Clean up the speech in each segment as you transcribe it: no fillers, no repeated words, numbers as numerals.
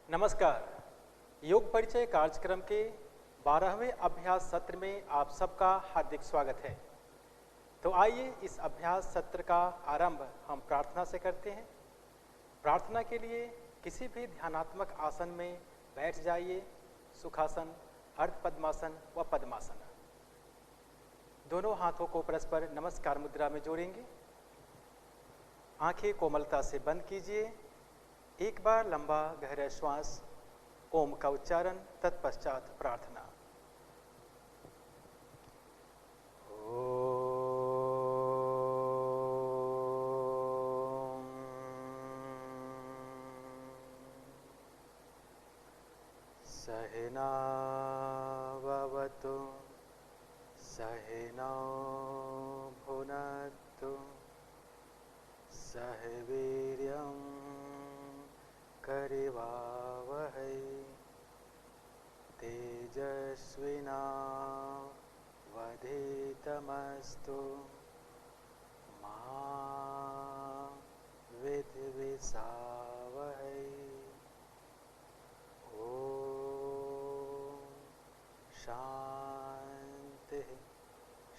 नमस्कार। योग परिचय कार्यक्रम के 12वें अभ्यास सत्र में आप सबका हार्दिक स्वागत है। तो आइए इस अभ्यास सत्र का आरंभ हम प्रार्थना से करते हैं। प्रार्थना के लिए किसी भी ध्यानात्मक आसन में बैठ जाइए। सुखासन, अर्ध पद्मासन व पद्मासन। दोनों हाथों को परस्पर नमस्कार मुद्रा में जोड़ेंगे। आंखें कोमलता से बंद कीजिए। एक बार लंबा गहरा श्वास, ओम का उच्चारण, तत्पश्चात प्रार्थना। सहना भवतु सहनौ भुनक्तु सह वीर्यं करिवावहै तेजस्विनावधीतमस्तु मा विद्विषावहै। ओम शांति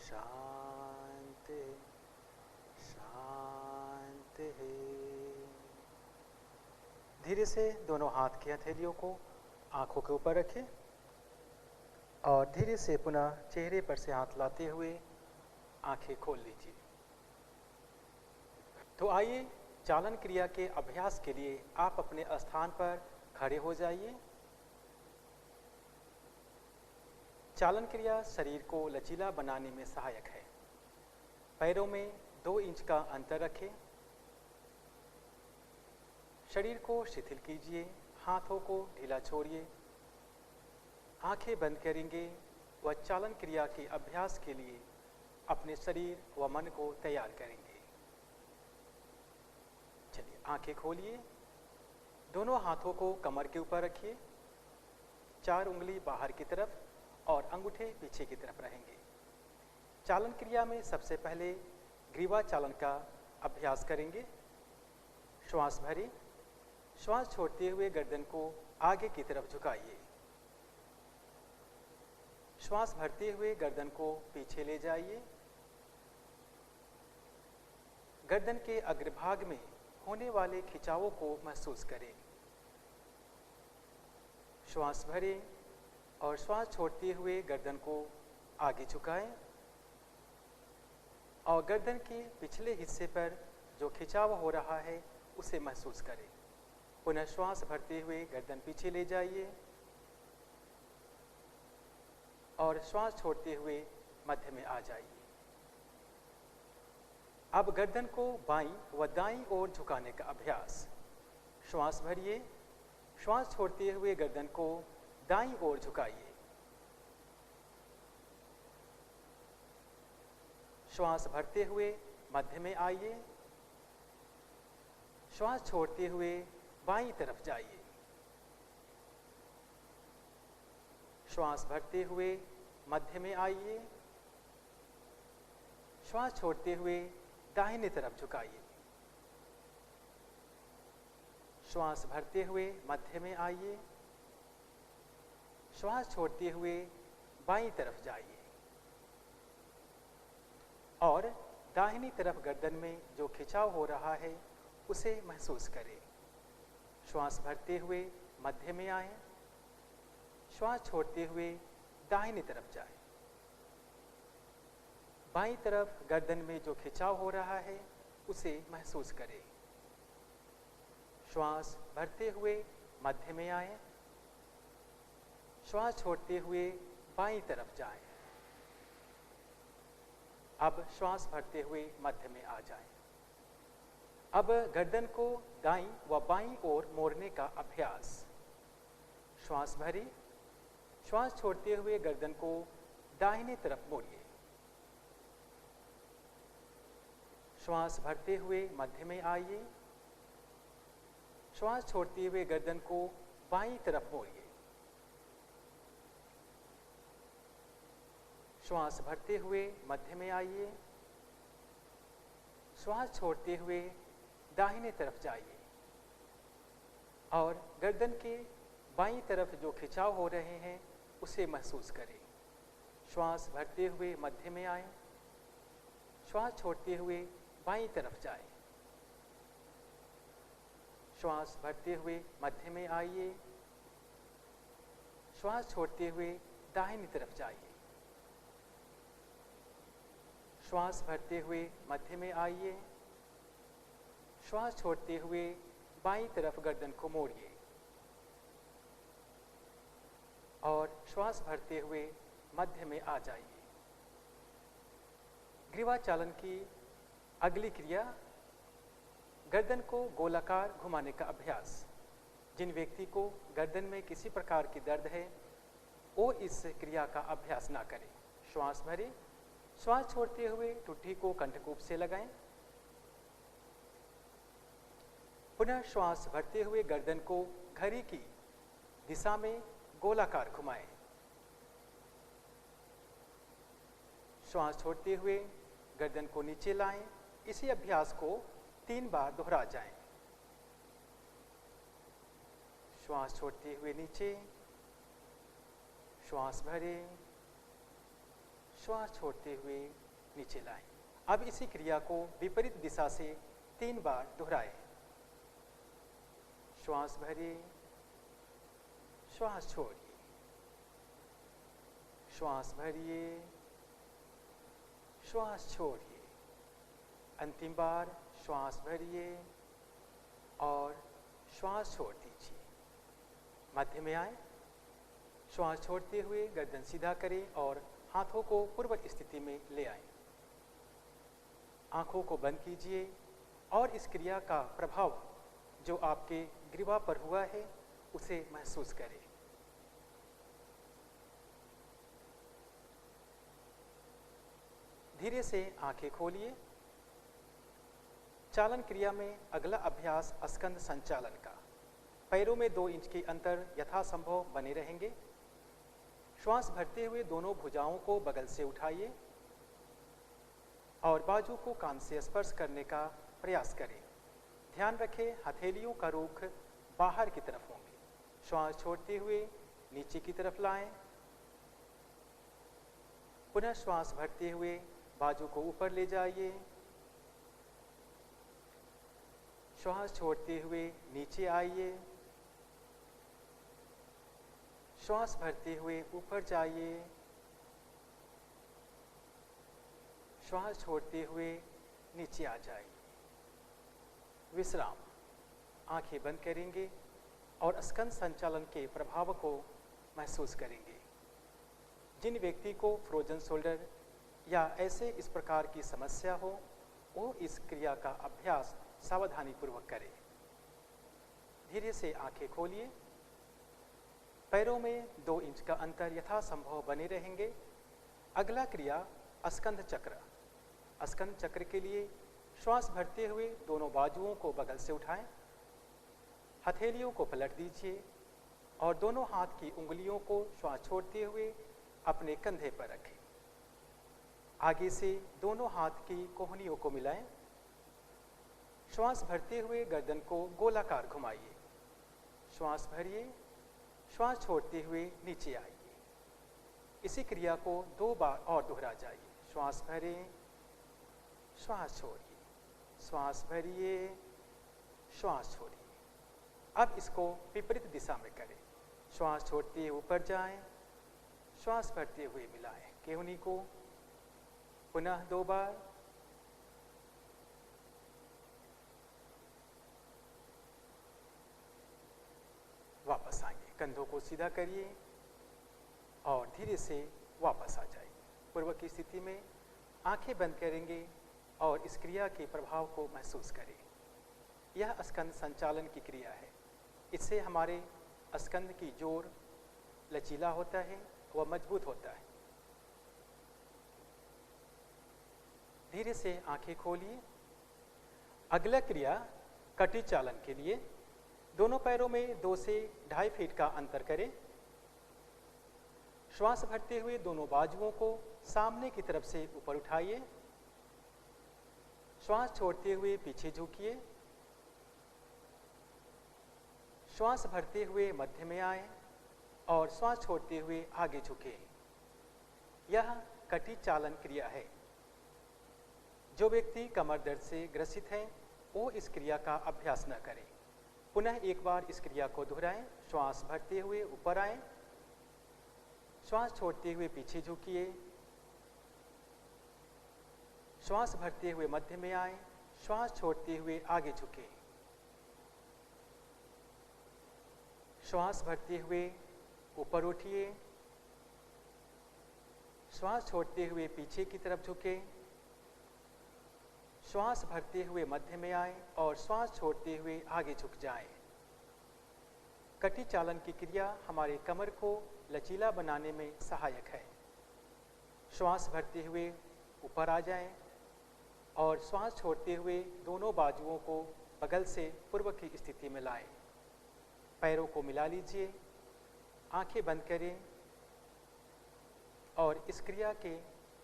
शांति शांति। धीरे से दोनों हाथ की हथेलियों को आंखों के ऊपर रखें और धीरे से पुनः चेहरे पर से हाथ लाते हुए आंखें खोल लीजिए। तो आइए चालन क्रिया के अभ्यास के लिए आप अपने स्थान पर खड़े हो जाइए। चालन क्रिया शरीर को लचीला बनाने में सहायक है। पैरों में 2 इंच का अंतर रखें। शरीर को शिथिल कीजिए, हाथों को ढीला छोड़िए। आंखें बंद करेंगे व चालन क्रिया के अभ्यास के लिए अपने शरीर व मन को तैयार करेंगे। चलिए आंखें खोलिए। दोनों हाथों को कमर के ऊपर रखिए। 4 उंगली बाहर की तरफ और अंगूठे पीछे की तरफ रहेंगे। चालन क्रिया में सबसे पहले ग्रीवा चालन का अभ्यास करेंगे। श्वास भरिए। श्वास छोड़ते हुए गर्दन को आगे की तरफ झुकाइए। श्वास भरते हुए गर्दन को पीछे ले जाइए। गर्दन के अग्रभाग में होने वाले खिंचावों को महसूस करें। श्वास भरें और श्वास छोड़ते हुए गर्दन को आगे झुकाएं और गर्दन के पिछले हिस्से पर जो खिंचाव हो रहा है उसे महसूस करें। पुनः श्वास भरते हुए गर्दन पीछे ले जाइए और श्वास छोड़ते हुए मध्य में आ जाइए। अब गर्दन को बाईं व दाईं ओर झुकाने का अभ्यास। श्वास भरिए। श्वास छोड़ते हुए गर्दन को दाईं ओर झुकाइए। श्वास भरते हुए मध्य में आइए। श्वास छोड़ते हुए बाईं तरफ जाइए। श्वास भरते हुए मध्य में आइए। श्वास छोड़ते हुए दाहिने तरफ झुकाइए। श्वास भरते हुए मध्य में आइए। श्वास छोड़ते हुए बाईं तरफ जाइए और दाहिनी तरफ गर्दन में जो खिंचाव हो रहा है उसे महसूस करें। श्वास भरते हुए मध्य में आए। श्वास छोड़ते हुए दाहिनी तरफ जाए। बाईं तरफ गर्दन में जो खिंचाव हो रहा है उसे महसूस करें। श्वास भरते हुए मध्य में आए। श्वास छोड़ते हुए बाईं तरफ जाएं। अब श्वास भरते हुए मध्य में आ जाएं। अब गर्दन को दाईं व बाईं ओर मोड़ने का अभ्यास। श्वास भरिए। श्वास छोड़ते हुए गर्दन को दाहिने तरफ मोड़िए। श्वास भरते हुए मध्य में आइए। श्वास छोड़ते हुए गर्दन को बाईं तरफ मोड़िए। श्वास भरते हुए मध्य में आइए। श्वास छोड़ते हुए दाहिने तरफ जाइए और गर्दन के बाईं तरफ जो खिंचाव हो रहे हैं उसे महसूस करें। श्वास भरते हुए मध्य में आए, श्वास छोड़ते हुए बाईं तरफ जाए। श्वास भरते हुए मध्य में आइए, श्वास छोड़ते हुए दाहिनी तरफ जाइए। श्वास भरते हुए मध्य में आइए, श्वास छोड़ते हुए बाईं तरफ गर्दन को मोड़िए और श्वास भरते हुए मध्य में आ जाइए। ग्रीवा चालन की अगली क्रिया गर्दन को गोलाकार घुमाने का अभ्यास। जिन व्यक्ति को गर्दन में किसी प्रकार की दर्द है वो इस क्रिया का अभ्यास ना करें। श्वास भरें, श्वास छोड़ते हुए ठुड्डी को कंठकूप से लगाएं। पुनः श्वास भरते हुए गर्दन को घड़ी की दिशा में गोलाकार घुमाएं। श्वास छोड़ते हुए गर्दन को नीचे लाएं। इसी अभ्यास को 3 बार दोहरा जाएं। श्वास छोड़ते हुए नीचे, श्वास भरें, श्वास छोड़ते हुए नीचे लाएं। अब इसी क्रिया को विपरीत दिशा से 3 बार दोहराएं। श्वास भरें, श्वास छोड़िए, श्वास भरिए, श्वास छोड़िए। अंतिम बार श्वास भरिए और श्वास छोड़ दीजिए। मध्य में आए, श्वास छोड़ते हुए गर्दन सीधा करें और हाथों को पूर्व स्थिति में ले आएं। आंखों को बंद कीजिए और इस क्रिया का प्रभाव जो आपके ग्रीवा पर हुआ है उसे महसूस करें। धीरे से आंखें खोलिए। चालन क्रिया में अगला अभ्यास स्कंद संचालन का। पैरों में 2 इंच के अंतर यथासंभव बने रहेंगे। श्वास भरते हुए दोनों भुजाओं को बगल से उठाइए और बाजू को कान से स्पर्श करने का प्रयास करें। ध्यान रखें हथेलियों का रुख बाहर की तरफ होंगे। श्वास छोड़ते हुए नीचे की तरफ लाएं। पुनः श्वास भरते हुए बाजू को ऊपर ले जाइए। श्वास छोड़ते हुए नीचे आइए। श्वास भरते हुए ऊपर जाइए। श्वास छोड़ते हुए नीचे आ जाइए। विश्राम। आंखें बंद करेंगे और स्कंद संचालन के प्रभाव को महसूस करेंगे। जिन व्यक्ति को फ्रोजन शोल्डर या ऐसे इस प्रकार की समस्या हो वो इस क्रिया का अभ्यास सावधानी पूर्वक करें। धीरे से आंखें खोलिए। पैरों में 2 इंच का अंतर यथासंभव बने रहेंगे। अगला क्रिया स्कंद चक्र। स्कंद चक्र के लिए श्वास भरते हुए दोनों बाजुओं को बगल से उठाएं। हथेलियों को पलट दीजिए और दोनों हाथ की उंगलियों को श्वास छोड़ते हुए अपने कंधे पर रखें। आगे से दोनों हाथ की कोहनियों को मिलाएं। श्वास भरते हुए गर्दन को गोलाकार घुमाइए। श्वास भरिए, श्वास छोड़ते हुए नीचे आइए। इसी क्रिया को 2 बार और दोहरा जाइए। श्वास भरें, श्वास छोड़िए, श्वास भरिए, श्वास छोड़िए। अब इसको विपरीत दिशा में करें। श्वास छोड़ते हुए ऊपर जाएं, श्वास भरते हुए मिलाएं केहनी को। पुनः 2 बार। वापस आइए। कंधों को सीधा करिए और धीरे से वापस आ जाइए। पूर्व की स्थिति में आंखें बंद करेंगे और इस क्रिया के प्रभाव को महसूस करें। यह स्कंद संचालन की क्रिया है। इससे हमारे स्कंद की जोड़ लचीला होता है, वह मजबूत होता है। धीरे से आंखें खोलिए। अगला क्रिया कटी चालन के लिए दोनों पैरों में 2 से 2.5 फीट का अंतर करें। श्वास भरते हुए दोनों बाजुओं को सामने की तरफ से ऊपर उठाइए। श्वास छोड़ते हुए पीछे झुकिए। श्वास भरते हुए मध्य में आए और श्वास छोड़ते हुए आगे झुके। यह कटी चालन क्रिया है। जो व्यक्ति कमर दर्द से ग्रसित है वो इस क्रिया का अभ्यास न करें। पुनः एक बार इस क्रिया को दोहराएं। श्वास भरते हुए ऊपर आए, श्वास छोड़ते हुए पीछे झुकिए, श्वास भरते हुए मध्य में आए, श्वास छोड़ते हुए आगे झुके, श्वास भरते हुए ऊपर उठिए, श्वास छोड़ते हुए पीछे की तरफ झुके, श्वास भरते हुए मध्य में आए और श्वास छोड़ते हुए आगे झुक जाएं। कटी चालन की क्रिया हमारे कमर को लचीला बनाने में सहायक है। श्वास भरते हुए ऊपर आ जाएं और श्वास छोड़ते हुए दोनों बाजुओं को बगल से पूर्व की स्थिति में लाएं। पैरों को मिला लीजिए, आंखें बंद करें और इस क्रिया के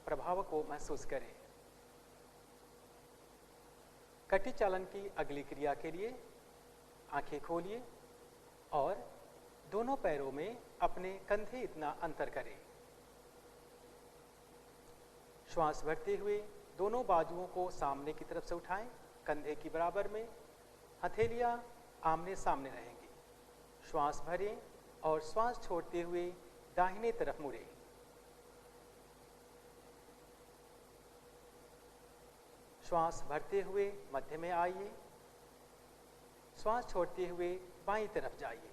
प्रभाव को महसूस करें। कटी चालन की अगली क्रिया के लिए आंखें खोलिए और दोनों पैरों में अपने कंधे इतना अंतर करें। श्वास भरते हुए दोनों बाजुओं को सामने की तरफ से उठाएं, कंधे की बराबर में, हथेलियां आमने सामने रहेंगी। श्वास भरें और श्वास छोड़ते हुए दाहिने तरफ मुड़ें। श्वास भरते हुए मध्य में आइए, श्वास छोड़ते हुए बाईं तरफ जाइए।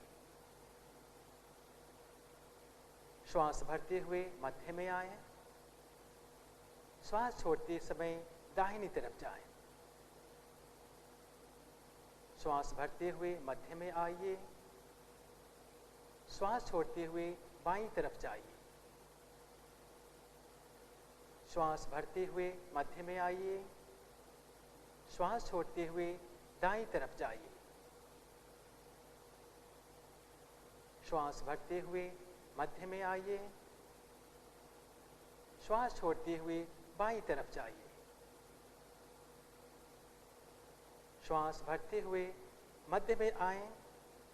श्वास भरते हुए मध्य में आए, श्वास छोड़ते समय दाहिनी तरफ जाएं। श्वास भरते हुए मध्य में आइए, श्वास छोड़ते हुए बाईं तरफ जाइए। श्वास भरते हुए मध्य में आइए, श्वास छोड़ते हुए दाईं तरफ जाइए। श्वास भरते हुए मध्य में आइए, श्वास छोड़ते हुए बाईं तरफ जाइए। श्वास भरते हुए मध्य में आए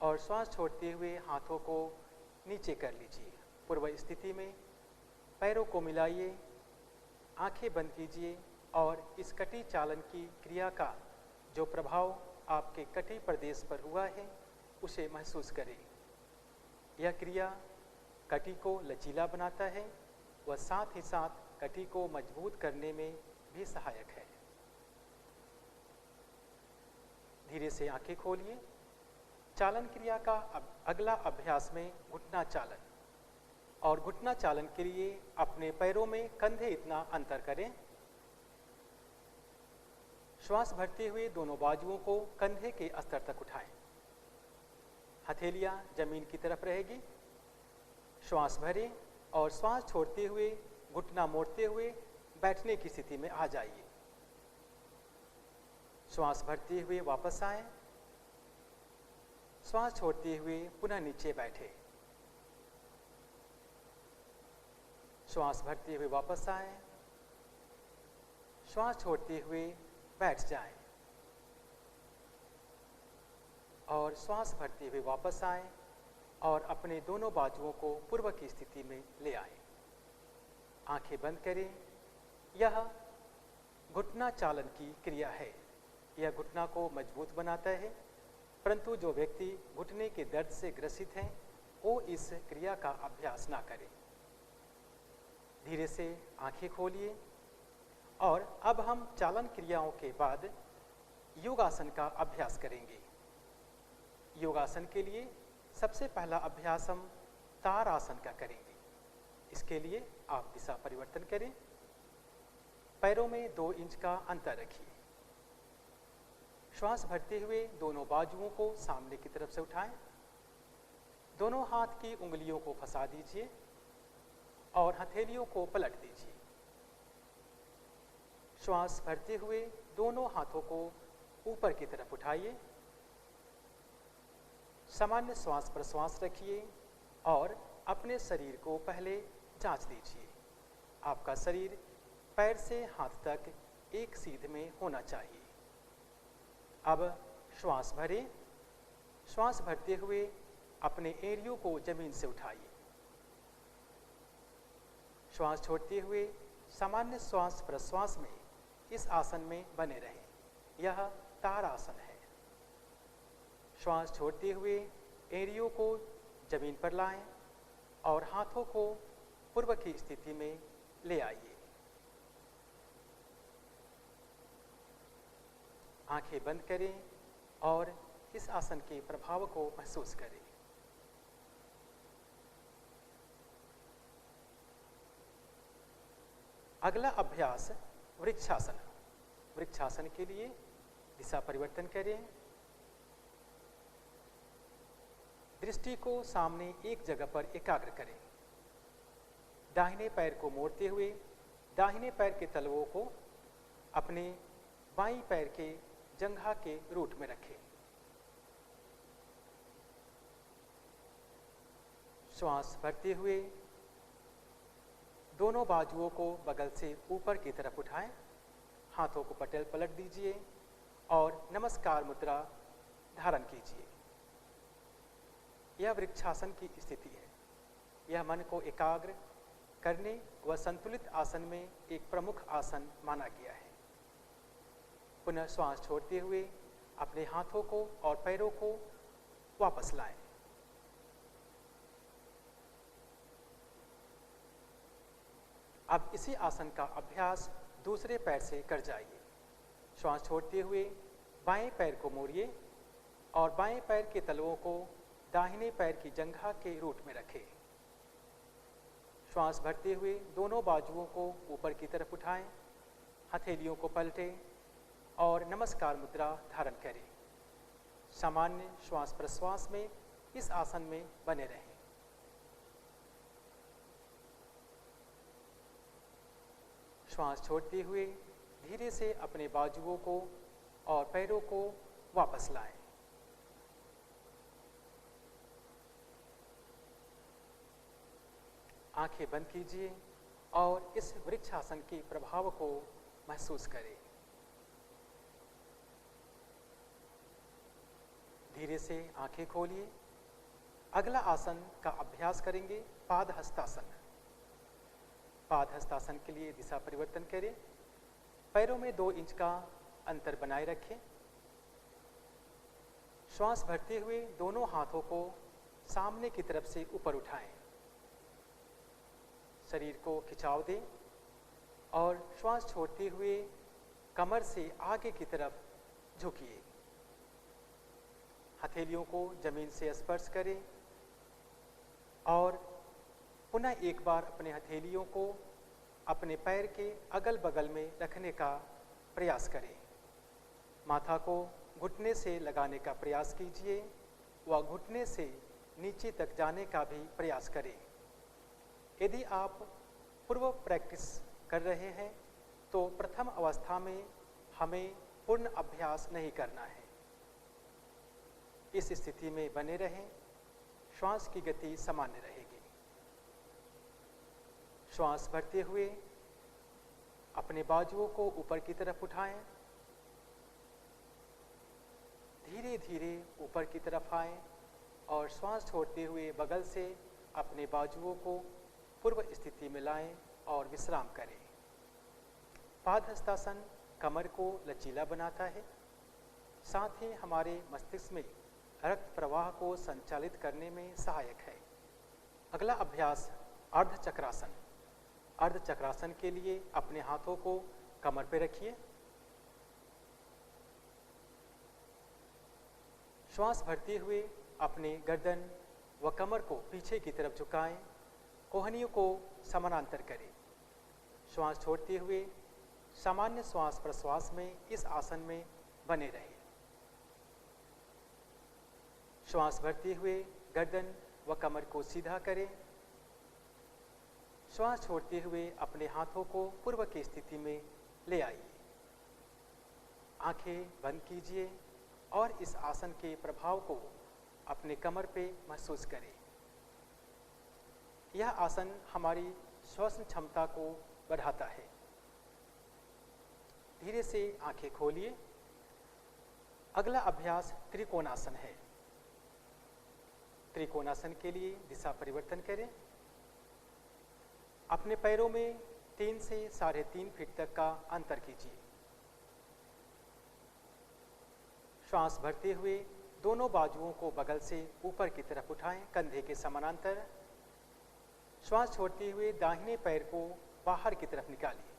और श्वास छोड़ते हुए हाथों को नीचे कर लीजिए। पूर्व स्थिति में पैरों को मिलाइए, आंखें बंद कीजिए और इस कटी चालन की क्रिया का जो प्रभाव आपके कटी प्रदेश पर हुआ है उसे महसूस करें। यह क्रिया कटी को लचीला बनाता है व साथ ही साथ कटी को मजबूत करने में भी सहायक है। धीरे से आंखें खोलिए। चालन क्रिया का अगला अभ्यास में घुटना चालन, और घुटना चालन के लिए अपने पैरों में कंधे इतना अंतर करें। श्वास भरते हुए दोनों बाजुओं को कंधे के स्तर तक उठाएं। हथेलियां जमीन की तरफ रहेगी। श्वास भरें और श्वास छोड़ते हुए घुटना मोड़ते हुए बैठने की स्थिति में आ जाइए। श्वास भरते हुए वापस आए, श्वास छोड़ते हुए पुनः नीचे बैठे। श्वास भरते हुए वापस आए, श्वास छोड़ते हुए बैठ जाएं और श्वास भरते हुए वापस आएं और अपने दोनों बाजुओं को पूर्व की स्थिति में ले आएं। आंखें बंद करें। यह घुटना चालन की क्रिया है। यह घुटना को मजबूत बनाता है, परंतु जो व्यक्ति घुटने के दर्द से ग्रसित हैं वो इस क्रिया का अभ्यास ना करें। धीरे से आंखें खोलिए और अब हम चालन क्रियाओं के बाद योगासन का अभ्यास करेंगे। योगासन के लिए सबसे पहला अभ्यास हम तारासन का करेंगे। इसके लिए आप दिशा परिवर्तन करें। पैरों में 2 इंच का अंतर रखिए। श्वास भरते हुए दोनों बाजुओं को सामने की तरफ से उठाएं। दोनों हाथ की उंगलियों को फंसा दीजिए और हथेलियों को पलट दीजिए। श्वास भरते हुए दोनों हाथों को ऊपर की तरफ उठाइए। सामान्य श्वास प्रश्वास रखिए और अपने शरीर को पहले जांच लीजिए। आपका शरीर पैर से हाथ तक एक सीध में होना चाहिए। अब श्वास भरें श्वास भरते हुए अपने एड़ियों को जमीन से उठाइए। श्वास छोड़ते हुए सामान्य श्वास प्रश्वास में इस आसन में बने रहें। यह ताड़ासन है। श्वास छोड़ते हुए एड़ियों को जमीन पर लाएं और हाथों को पूर्व की स्थिति में ले आइए। आंखें बंद करें और इस आसन के प्रभाव को महसूस करें। अगला अभ्यास वृक्षासन। वृक्षासन के लिए दिशा परिवर्तन करें। दृष्टि को सामने एक जगह पर एकाग्र करें। दाहिने पैर को मोड़ते हुए दाहिने पैर के तलवों को अपने बाईं पैर के जंघा के रूट में रखें। श्वास भरते हुए दोनों बाजुओं को बगल से ऊपर की तरफ उठाएं। हाथों को पटेल पलट दीजिए और नमस्कार मुद्रा धारण कीजिए। यह वृक्षासन की स्थिति है। यह मन को एकाग्र करने व संतुलित आसन में एक प्रमुख आसन माना गया है। पुनः श्वास छोड़ते हुए अपने हाथों को और पैरों को वापस लाएं। अब इसी आसन का अभ्यास दूसरे पैर से कर जाइए। श्वास छोड़ते हुए बाएं पैर को मोड़िए और बाएं पैर के तलवों को दाहिने पैर की जंघा के रूट में रखें। श्वास भरते हुए दोनों बाजुओं को ऊपर की तरफ उठाएं, हथेलियों को पलटें और नमस्कार मुद्रा धारण करें। सामान्य श्वास प्रश्वास में इस आसन में बने रहें। श्वास छोड़ते हुए धीरे से अपने बाजुओं को और पैरों को वापस लाएं। आंखें बंद कीजिए और इस वृक्षासन के प्रभाव को महसूस करें। धीरे से आंखें खोलिए। अगला आसन का अभ्यास करेंगे पादहस्तासन। पादहस्तासन के लिए दिशा परिवर्तन करें। पैरों में 2 इंच का अंतर बनाए रखें। श्वास भरते हुए दोनों हाथों को सामने की तरफ से ऊपर उठाएं। शरीर को खिंचाव दें और श्वास छोड़ते हुए कमर से आगे की तरफ झुकिए। हथेलियों को जमीन से स्पर्श करें और पुनः एक बार अपने हथेलियों को अपने पैर के अगल बगल में रखने का प्रयास करें। माथा को घुटने से लगाने का प्रयास कीजिए व घुटने से नीचे तक जाने का भी प्रयास करें। यदि आप पूर्व प्रैक्टिस कर रहे हैं तो प्रथम अवस्था में हमें पूर्ण अभ्यास नहीं करना है। इस स्थिति में बने रहें। श्वास की गति सामान्य रहेगी। श्वास भरते हुए अपने बाजुओं को ऊपर की तरफ उठाएं। धीरे धीरे ऊपर की तरफ आएं और श्वास छोड़ते हुए बगल से अपने बाजुओं को पूर्व स्थिति में लाएं और विश्राम करें। पादहस्तासन कमर को लचीला बनाता है, साथ ही हमारे मस्तिष्क में रक्त प्रवाह को संचालित करने में सहायक है। अगला अभ्यास अर्धचक्रासन। अर्धचक्रासन के लिए अपने हाथों को कमर पर रखिए। श्वास भरते हुए अपने गर्दन व कमर को पीछे की तरफ झुकाएं। कोहनियों को समानांतर करें। श्वास छोड़ते हुए सामान्य श्वास प्रश्वास में इस आसन में बने रहें। श्वास भरते हुए गर्दन व कमर को सीधा करें। श्वास छोड़ते हुए अपने हाथों को पूर्व की स्थिति में ले आइए। आंखें बंद कीजिए और इस आसन के प्रभाव को अपने कमर पे महसूस करें। यह आसन हमारी श्वसन क्षमता को बढ़ाता है। धीरे से आंखें खोलिए। अगला अभ्यास त्रिकोणासन है। त्रिकोणासन के लिए दिशा परिवर्तन करें। अपने पैरों में 3 से 3.5 फीट तक का अंतर कीजिए। श्वास भरते हुए दोनों बाजुओं को बगल से ऊपर की तरफ उठाएं, कंधे के समानांतर। श्वास छोड़ते हुए दाहिने पैर को बाहर की तरफ निकालिए।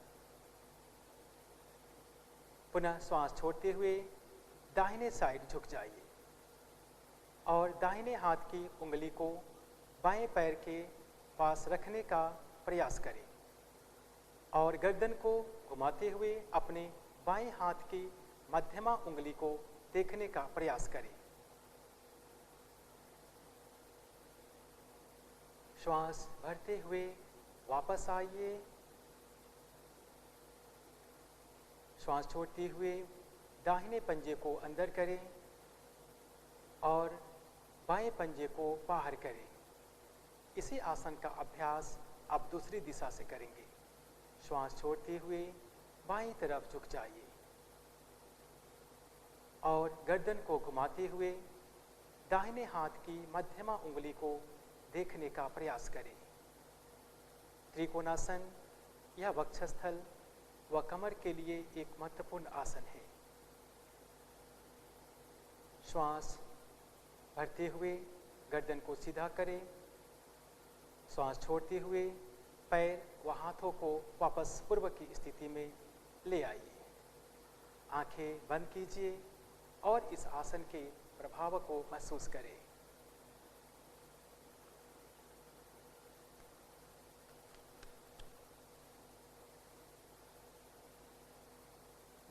पुनः श्वास छोड़ते हुए दाहिने साइड झुक जाइए और दाहिने हाथ की उंगली को बाएं पैर के पास रखने का प्रयास करें और गर्दन को घुमाते हुए अपने बाएं हाथ की मध्यमा उंगली को देखने का प्रयास करें। श्वास भरते हुए वापस आइए। श्वास छोड़ते हुए दाहिने पंजे को अंदर करें और बाएं पंजे को बाहर करें। इसी आसन का अभ्यास अब दूसरी दिशा से करेंगे। श्वास छोड़ते हुए बाईं तरफ झुक जाइए और गर्दन को घुमाते हुए दाहिने हाथ की मध्यमा उंगली को देखने का प्रयास करें। त्रिकोणासन यह वक्षस्थल व कमर के लिए एक महत्वपूर्ण आसन है। श्वास भरते हुए गर्दन को सीधा करें। श्वास छोड़ते हुए पैर व हाथों को वापस पूर्व की स्थिति में ले आइए। आंखें बंद कीजिए और इस आसन के प्रभाव को महसूस करें।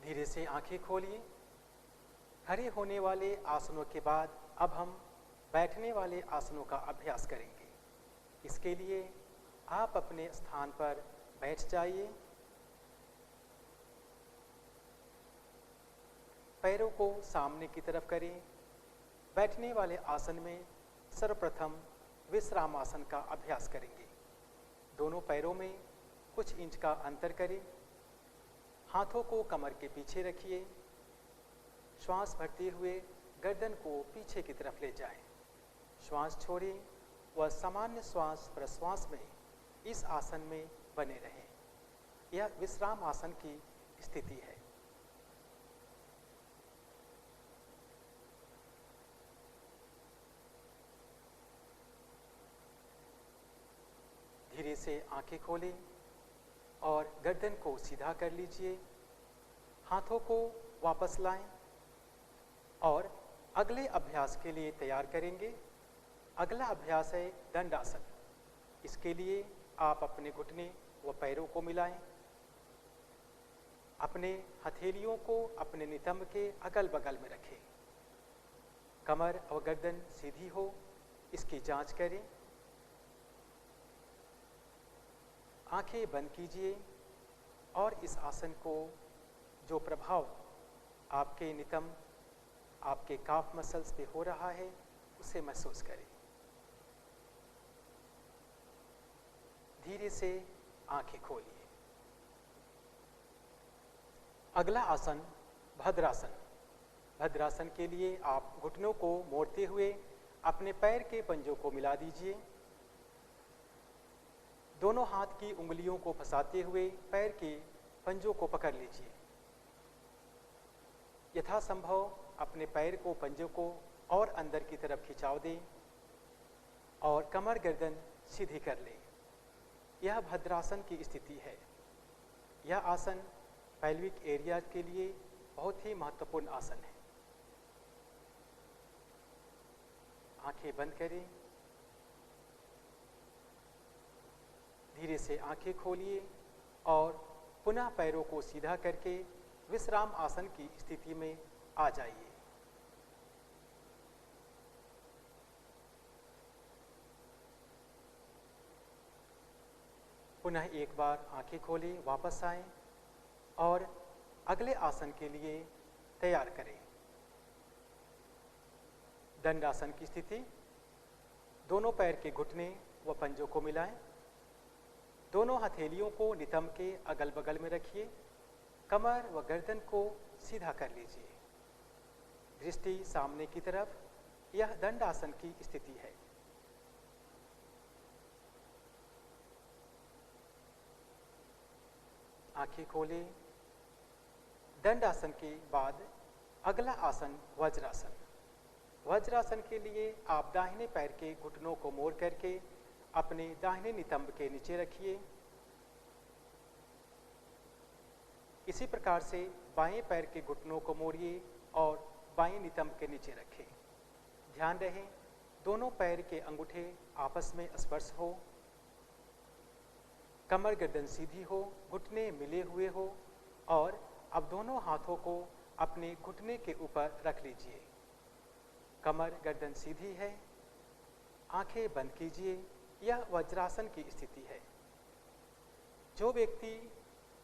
धीरे से आंखें खोलिए। खड़े होने वाले आसनों के बाद अब हम बैठने वाले आसनों का अभ्यास करेंगे। इसके लिए आप अपने स्थान पर बैठ जाइए। पैरों को सामने की तरफ करें। बैठने वाले आसन में सर्वप्रथम विश्राम आसन का अभ्यास करेंगे। दोनों पैरों में कुछ इंच का अंतर करें। हाथों को कमर के पीछे रखिए। श्वास भरते हुए गर्दन को पीछे की तरफ ले जाएं। श्वास छोड़ें व सामान्य श्वास प्रश्वास में इस आसन में बने रहें। यह विश्राम आसन की स्थिति है। धीरे से आंखें खोलें और गर्दन को सीधा कर लीजिए। हाथों को वापस लाएं और अगले अभ्यास के लिए तैयार करेंगे। अगला अभ्यास है दंडासन। इसके लिए आप अपने घुटने व पैरों को मिलाएं। अपने हथेलियों को अपने नितंब के अगल बगल में रखें। कमर और गर्दन सीधी हो, इसकी जांच करें। आंखें बंद कीजिए और इस आसन को जो प्रभाव आपके नितंब, आपके काफ मसल्स पे हो रहा है, उसे महसूस करें। धीरे से आंखें खोलिए। अगला आसन भद्रासन। भद्रासन के लिए आप घुटनों को मोड़ते हुए अपने पैर के पंजों को मिला दीजिए। दोनों हाथ की उंगलियों को फंसाते हुए पैर के पंजों को पकड़ लीजिए। यथासंभव अपने पैर को पंजों को और अंदर की तरफ खिंचाव दें और कमर गर्दन सीधी कर लें। यह भद्रासन की स्थिति है। यह आसन पैल्विक एरिया के लिए बहुत ही महत्वपूर्ण आसन है। आंखें बंद करें। धीरे से आंखें खोलिए और पुनः पैरों को सीधा करके विश्राम आसन की स्थिति में आ जाइए। पुनः एक बार आंखें खोलें, वापस आएं और अगले आसन के लिए तैयार करें। दंडासन की स्थिति। दोनों पैर के घुटने व पंजों को मिलाएं। दोनों हथेलियों को नितंब के अगल बगल में रखिए। कमर व गर्दन को सीधा कर लीजिए। दृष्टि सामने की तरफ। यह दंडासन की स्थिति है। आंखें खोलें। दंड आसन के बाद अगला आसन वज्रासन। वज्रासन के लिए आप दाहिने पैर के घुटनों को मोड़ करके अपने दाहिने नितंब के नीचे रखिए। इसी प्रकार से बाएं पैर के घुटनों को मोड़िए और बाएं नितंब के नीचे रखें। ध्यान रहे दोनों पैर के अंगूठे आपस में स्पर्श हो, कमर गर्दन सीधी हो, घुटने मिले हुए हो और अब दोनों हाथों को अपने घुटने के ऊपर रख लीजिए। कमर गर्दन सीधी है, आंखें बंद कीजिए। यह वज्रासन की स्थिति है। जो व्यक्ति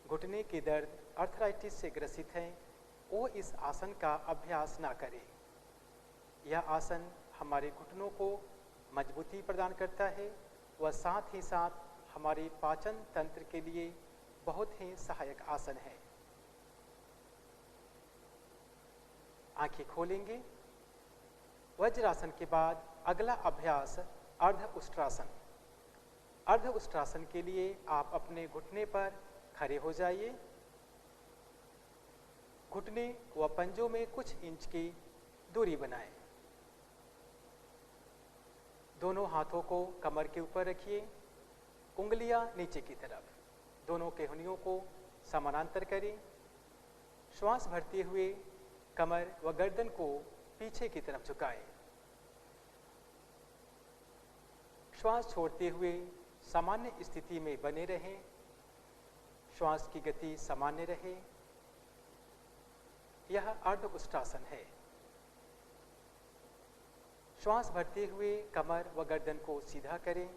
घुटने के दर्द आर्थराइटिस से ग्रसित हैं वो इस आसन का अभ्यास ना करें। यह आसन हमारे घुटनों को मजबूती प्रदान करता है व साथ ही साथ हमारे पाचन तंत्र के लिए बहुत ही सहायक आसन है। आंखें खोलेंगे। वज्रासन के बाद अगला अभ्यास अर्ध उष्ट्रासन। अर्ध उष्ट्रासन के लिए आप अपने घुटने पर खड़े हो जाइए। घुटने व पंजों में कुछ इंच की दूरी बनाएं। दोनों हाथों को कमर के ऊपर रखिए, उंगलियां नीचे की तरफ, दोनों केहनियों को समानांतर करें। श्वास भरते हुए कमर व गर्दन को पीछे की तरफ झुकाएं। श्वास छोड़ते हुए सामान्य स्थिति में बने रहें। श्वास की गति सामान्य रहे। यह अर्ध उष्ट्रासन है। श्वास भरते हुए कमर व गर्दन को सीधा करें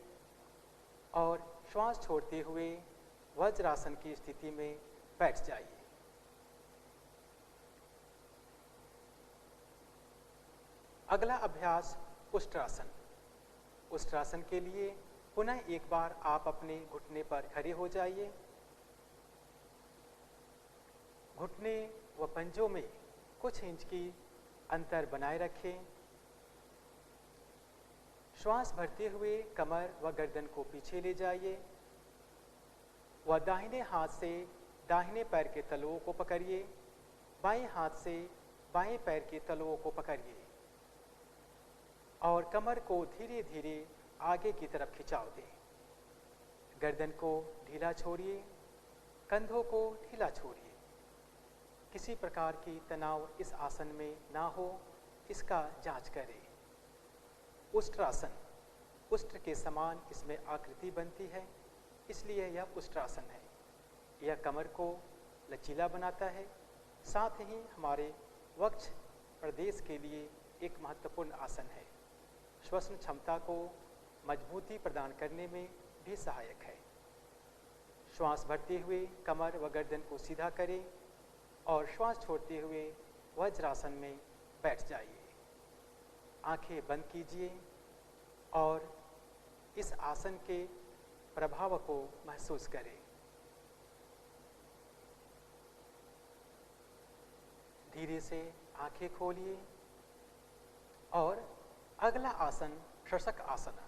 और श्वास छोड़ते हुए वज्रासन की स्थिति में बैठ जाइए। अगला अभ्यास उष्ट्रासन। उष्ट्रासन के लिए पुनः एक बार आप अपने घुटने पर खड़े हो जाइए। घुटने व पंजों में कुछ इंच की अंतर बनाए रखें। श्वास भरते हुए कमर व गर्दन को पीछे ले जाइए व दाहिने हाथ से दाहिने पैर के तलुओं को पकड़िए, बाएं हाथ से बाएं पैर के तलुओं को पकड़िए और कमर को धीरे धीरे आगे की तरफ खिंचाव दें। गर्दन को ढीला छोड़िए, कंधों को ढीला छोड़िए। किसी प्रकार की तनाव इस आसन में ना हो, इसका जांच करें। उष्ट्रासन, उष्ट्र के समान इसमें आकृति बनती है, इसलिए यह उष्ट्रासन है। यह कमर को लचीला बनाता है, साथ ही हमारे वक्ष प्रदेश के लिए एक महत्वपूर्ण आसन है। श्वसन क्षमता को मजबूती प्रदान करने में भी सहायक है। श्वास भरते हुए कमर व गर्दन को सीधा करें और श्वास छोड़ते हुए वज्रासन में बैठ जाइए। आंखें बंद कीजिए और इस आसन के प्रभाव को महसूस करें। धीरे से आंखें खोलिए और अगला आसन शशक आसन।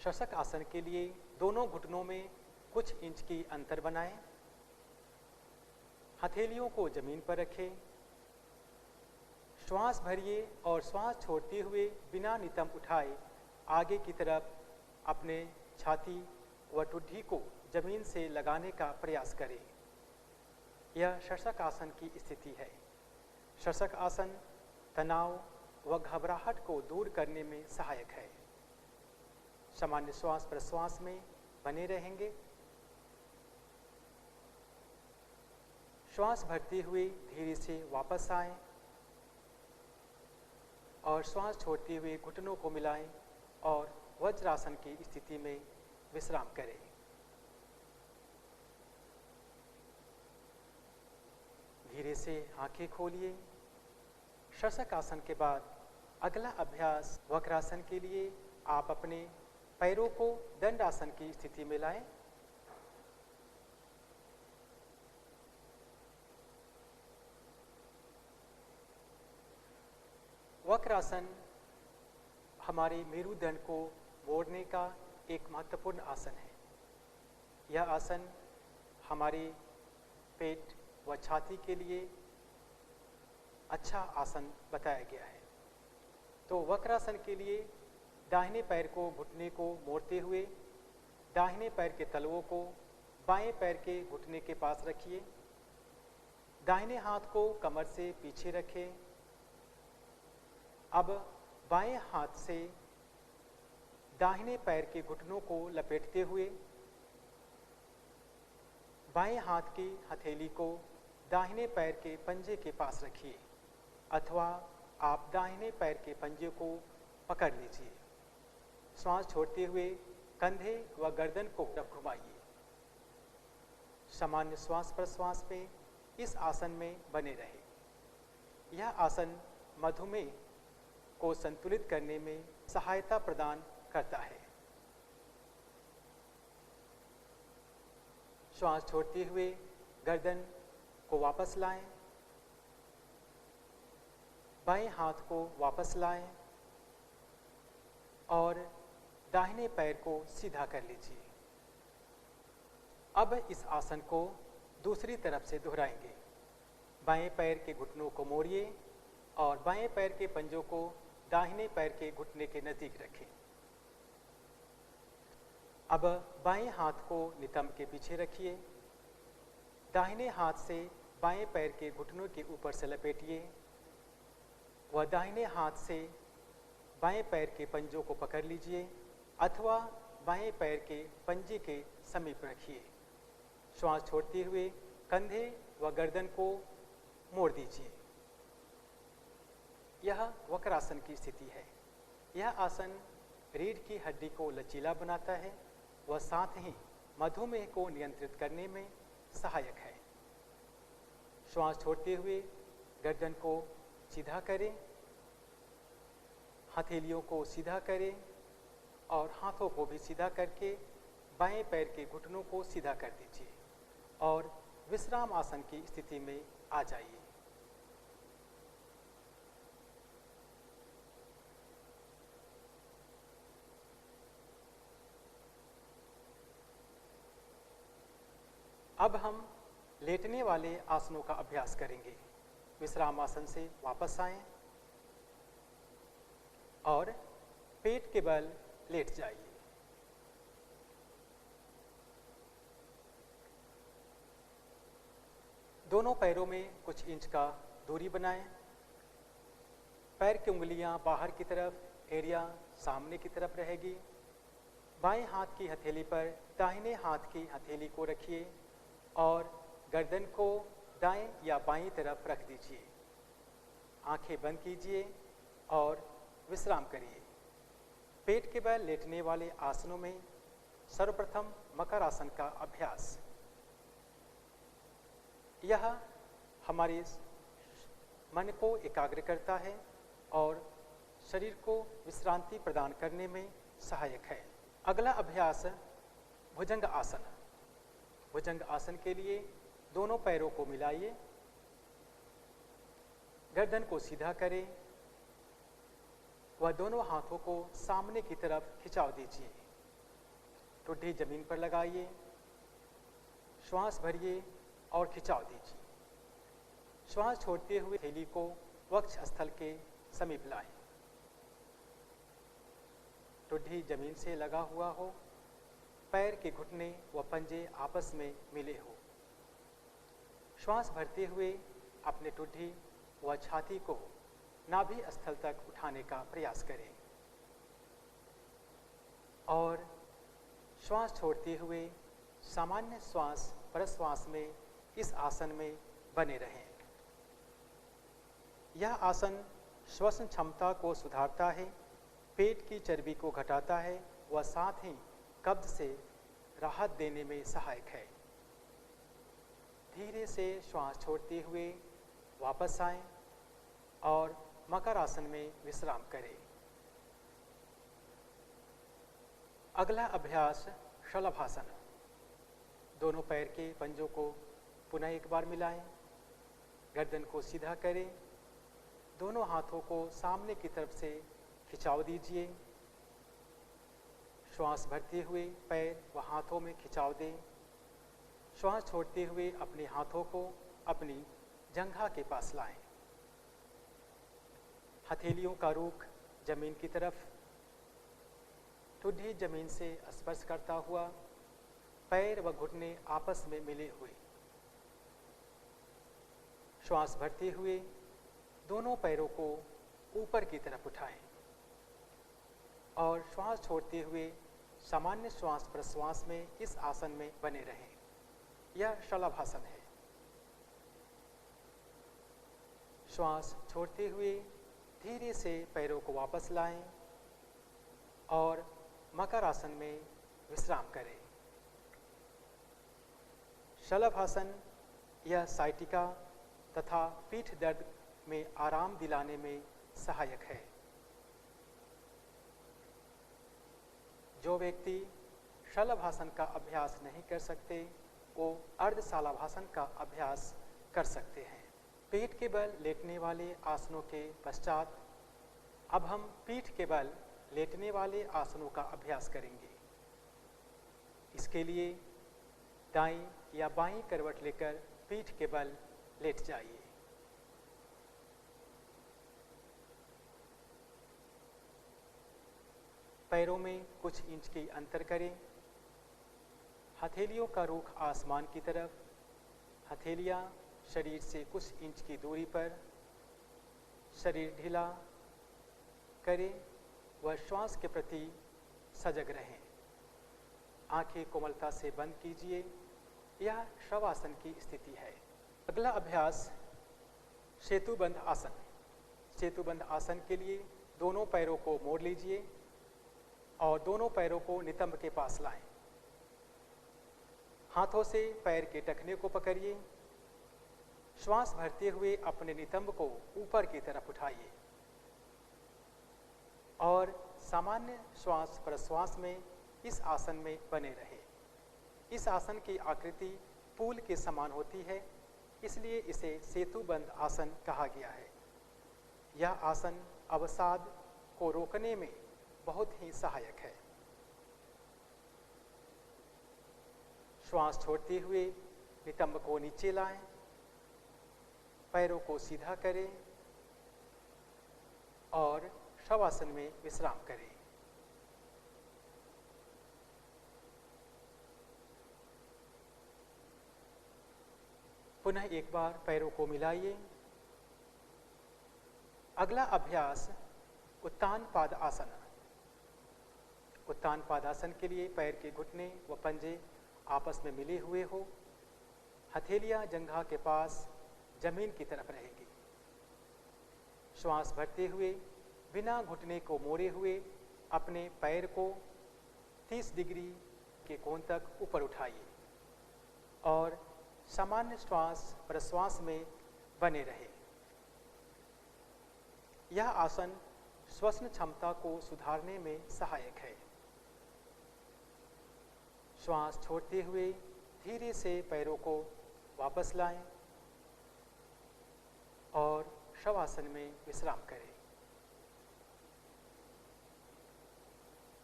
शशक आसन के लिए दोनों घुटनों में कुछ इंच की अंतर बनाएं। हथेलियों को जमीन पर रखें। श्वास भरिए और श्वास छोड़ते हुए बिना नितंब उठाए आगे की तरफ अपने छाती व ठुड्डी को जमीन से लगाने का प्रयास करें। यह शशक आसन की स्थिति है। शशक आसन तनाव व घबराहट को दूर करने में सहायक है। सामान्य श्वास प्रश्वास में बने रहेंगे। श्वास भरते हुए धीरे से वापस आएं और श्वास छोड़ते हुए घुटनों को मिलाएं और वज्रासन की स्थिति में विश्राम करें। धीरे से आंखें खोलिए। शशक आसन के बाद अगला अभ्यास वक्रासन के लिए आप अपने पैरों को दंड आसन की स्थिति में लाएं। वक्रासन हमारे मेरुदंड को मोड़ने का एक महत्वपूर्ण आसन है। यह आसन हमारे पेट व छाती के लिए अच्छा आसन बताया गया है। तो वक्रासन के लिए दाहिने पैर को घुटने को मोड़ते हुए दाहिने पैर के तलवों को बाएं पैर के घुटने के पास रखिए। दाहिने हाथ को कमर से पीछे रखें। अब बाएं हाथ से दाहिने पैर के घुटनों को लपेटते हुए बाएं हाथ की हथेली को दाहिने पैर के पंजे के पास रखिए अथवा आप दाहिने पैर के पंजे को पकड़ लीजिए। श्वास छोड़ते हुए कंधे व गर्दन को घुमाइए। सामान्य श्वास प्रश्वास में इस आसन में बने रहे। यह आसन मधुमेह को संतुलित करने में सहायता प्रदान करता है। श्वास छोड़ते हुए गर्दन को वापस लाएं। बाएं हाथ को वापस लाएं और दाहिने पैर को सीधा कर लीजिए। अब इस आसन को दूसरी तरफ से दोहराएंगे। बाएं पैर के घुटनों को मोड़िए और बाएं पैर के पंजों को दाहिने पैर के घुटने के नजदीक रखें। अब बाएं हाथ को नितंब के पीछे रखिए। दाहिने हाथ से बाएं पैर के घुटनों के ऊपर से लपेटिए व दाहिने हाथ से बाएं पैर के पंजों को पकड़ लीजिए अथवा बाएं पैर के पंजे के समीप रखिए। श्वास छोड़ते हुए कंधे व गर्दन को मोड़ दीजिए। यह वक्रासन की स्थिति है। यह आसन रीढ़ की हड्डी को लचीला बनाता है व साथ ही मधुमेह को नियंत्रित करने में सहायक है। श्वास छोड़ते हुए गर्दन को सीधा करें, हथेलियों को सीधा करें और हाथों को भी सीधा करके बाएं पैर के घुटनों को सीधा कर दीजिए और विश्राम आसन की स्थिति में आ जाइए। अब हम लेटने वाले आसनों का अभ्यास करेंगे। विश्राम आसन से वापस आएं और पेट के बल लेट जाइए। दोनों पैरों में कुछ इंच का दूरी बनाएं। पैर की उंगलियां बाहर की तरफ, एड़ियां सामने की तरफ रहेगी। बाएं हाथ की हथेली पर दाहिने हाथ की हथेली को रखिए और गर्दन को दाएं या बाईं तरफ रख दीजिए। आंखें बंद कीजिए और विश्राम करिए। पेट के बल लेटने वाले आसनों में सर्वप्रथम मकर आसन का अभ्यास। यह हमारे मन को एकाग्र करता है और शरीर को विश्रांति प्रदान करने में सहायक है। अगला अभ्यास भुजंग आसन। भुजंग आसन के लिए दोनों पैरों को मिलाइए, गर्दन को सीधा करें व दोनों हाथों को सामने की तरफ खिंचाव दीजिए। ठुड्डी जमीन पर लगाइए, श्वास भरिए और खिंचाव दीजिए। श्वास छोड़ते हुए थैली को वक्ष स्थल के समीप लाएं। ठुड्डी जमीन से लगा हुआ हो, पैर के घुटने व पंजे आपस में मिले हो। श्वास भरते हुए अपने ठुड्डी व छाती को नाभि स्थल तक उठाने का प्रयास करें और श्वास छोड़ते हुए सामान्य श्वास प्रश्वास में इस आसन में बने रहें। यह आसन श्वसन क्षमता को सुधारता है, पेट की चर्बी को घटाता है व साथ ही कब्ज से राहत देने में सहायक है। धीरे से श्वास छोड़ते हुए वापस आएं और मकर आसन में विश्राम करें। अगला अभ्यास शलभासन। दोनों पैर के पंजों को पुनः एक बार मिलाएं, गर्दन को सीधा करें, दोनों हाथों को सामने की तरफ से खिंचाव दीजिए। श्वास भरते हुए पैर व हाथों में खिंचाव दें। श्वास छोड़ते हुए अपने हाथों को अपनी जंघा के पास लाएं। हथेलियों का रुख जमीन की तरफ, ठुड्डी जमीन से स्पर्श करता हुआ, पैर व घुटने आपस में मिले हुए। श्वास भरते हुए दोनों पैरों को ऊपर की तरफ उठाएं और श्वास छोड़ते हुए सामान्य श्वास प्रश्वास में इस आसन में बने रहें। यह शलभासन है। श्वास छोड़ते हुए धीरे से पैरों को वापस लाएं और मकर आसन में विश्राम करें। शलभासन यह साइटिका तथा पीठ दर्द में आराम दिलाने में सहायक है। जो व्यक्ति शलभासन का अभ्यास नहीं कर सकते वो अर्धशलभासन का अभ्यास कर सकते हैं। पेट के बल लेटने वाले आसनों के पश्चात अब हम पीठ के बल लेटने वाले आसनों का अभ्यास करेंगे। इसके लिए दाईं या बाईं करवट लेकर पीठ के बल लेट जाइए। पैरों में कुछ इंच की अंतर करें। हथेलियों का रुख आसमान की तरफ, हथेलियां शरीर से कुछ इंच की दूरी पर। शरीर ढीला करें व श्वास के प्रति सजग रहें। आंखें कोमलता से बंद कीजिए। यह शवासन की स्थिति है। अगला अभ्यास सेतुबंध आसन। सेतुबंध आसन के लिए दोनों पैरों को मोड़ लीजिए और दोनों पैरों को नितंब के पास लाएं। हाथों से पैर के टखने को पकड़िए। श्वास भरते हुए अपने नितंब को ऊपर की तरफ उठाइए और सामान्य श्वास प्रश्वास में इस आसन में बने रहे। इस आसन की आकृति पुल के समान होती है, इसलिए इसे सेतुबंध आसन कहा गया है। यह आसन अवसाद को रोकने में बहुत ही सहायक है। श्वास छोड़ते हुए नितंब को नीचे लाएं, पैरों को सीधा करें और शवासन में विश्राम करें। पुनः एक बार पैरों को मिलाइए। अगला अभ्यास उत्तान पाद आसन। उत्तान पादासन के लिए पैर के घुटने व पंजे आपस में मिले हुए हो। हथेलियां जंघा के पास जमीन की तरफ रहेगी। श्वास भरते हुए बिना घुटने को मोड़े हुए अपने पैर को 30 डिग्री के कोण तक ऊपर उठाइए और सामान्य श्वास प्रश्वास में बने रहे। यह आसन श्वसन क्षमता को सुधारने में सहायक है। श्वास छोड़ते हुए धीरे से पैरों को वापस लाएं और शवासन में विश्राम करें।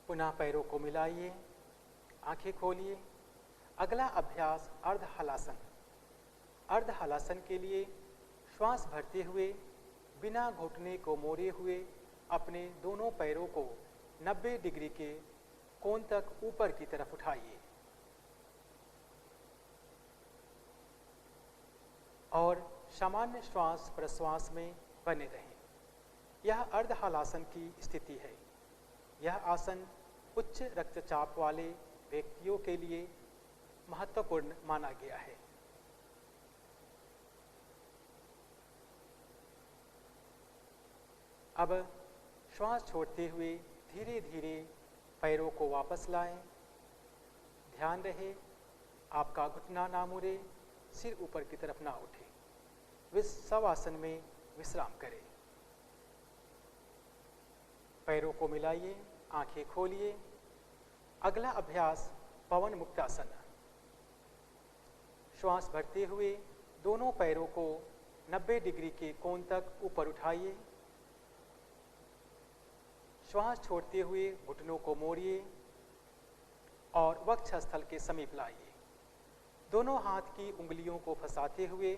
पुनः पैरों को मिलाइए, आंखें खोलिए। अगला अभ्यास अर्ध हलासन। अर्ध हलासन के लिए श्वास भरते हुए बिना घुटने को मोड़े हुए अपने दोनों पैरों को 90 डिग्री के कोण तक ऊपर की तरफ उठाइए और सामान्य श्वास प्रश्वास में बने रहें। यह अर्ध हलासन की स्थिति है। यह आसन उच्च रक्तचाप वाले व्यक्तियों के लिए महत्वपूर्ण माना गया है। अब श्वास छोड़ते हुए धीरे धीरे पैरों को वापस लाएं। ध्यान रहे आपका घुटना ना मुड़े, सिर ऊपर की तरफ ना उठे। शवासन में विश्राम करें। पैरों को मिलाइए, आंखें खोलिए। अगला अभ्यास पवन मुक्तासन। श्वास भरते हुए दोनों पैरों को 90 डिग्री के कोण तक ऊपर उठाइए। श्वास छोड़ते हुए घुटनों को मोड़िए और वक्षस्थल के समीप लाइए। दोनों हाथ की उंगलियों को फंसाते हुए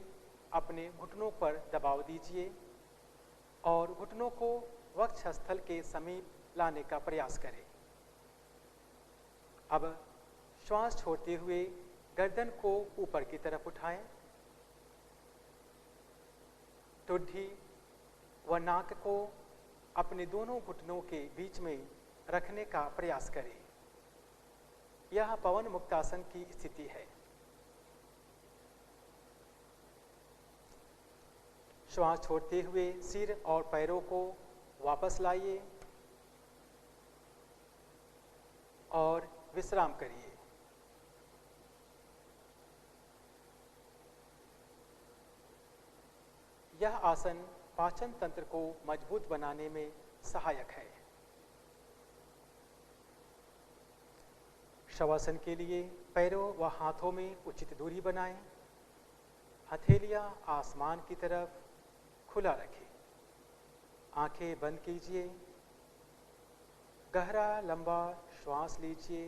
अपने घुटनों पर दबाव दीजिए और घुटनों को वक्षस्थल के समीप लाने का प्रयास करें। अब श्वास छोड़ते हुए गर्दन को ऊपर की तरफ उठाएं। ठुड्डी व नाक को अपने दोनों घुटनों के बीच में रखने का प्रयास करें। यह पवन मुक्तासन की स्थिति है। श्वास छोड़ते हुए सिर और पैरों को वापस लाइए और विश्राम करिए। यह आसन पाचन तंत्र को मजबूत बनाने में सहायक है। शवासन के लिए पैरों व हाथों में उचित दूरी बनाएं। हथेलियां आसमान की तरफ खुला रखें। आंखें बंद कीजिए। गहरा लंबा श्वास लीजिए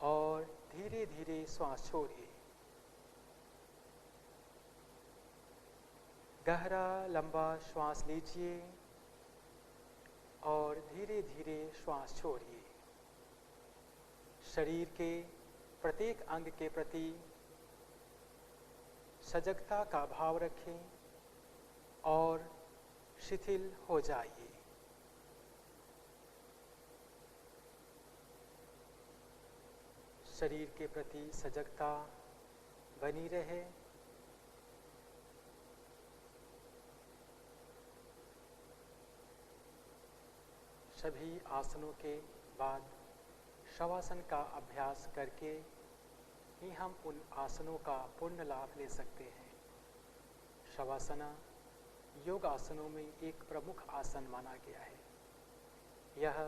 और धीरे धीरे श्वास छोड़िए। गहरा लंबा श्वास लीजिए और धीरे धीरे श्वास छोड़िए। शरीर के प्रत्येक अंग के प्रति सजगता का भाव रखें और शिथिल हो जाइए। शरीर के प्रति सजगता बनी रहे। सभी आसनों के बाद शवासन का अभ्यास करके ही हम उन आसनों का पूर्ण लाभ ले सकते हैं। शवासना योग आसनों में एक प्रमुख आसन माना गया है। यह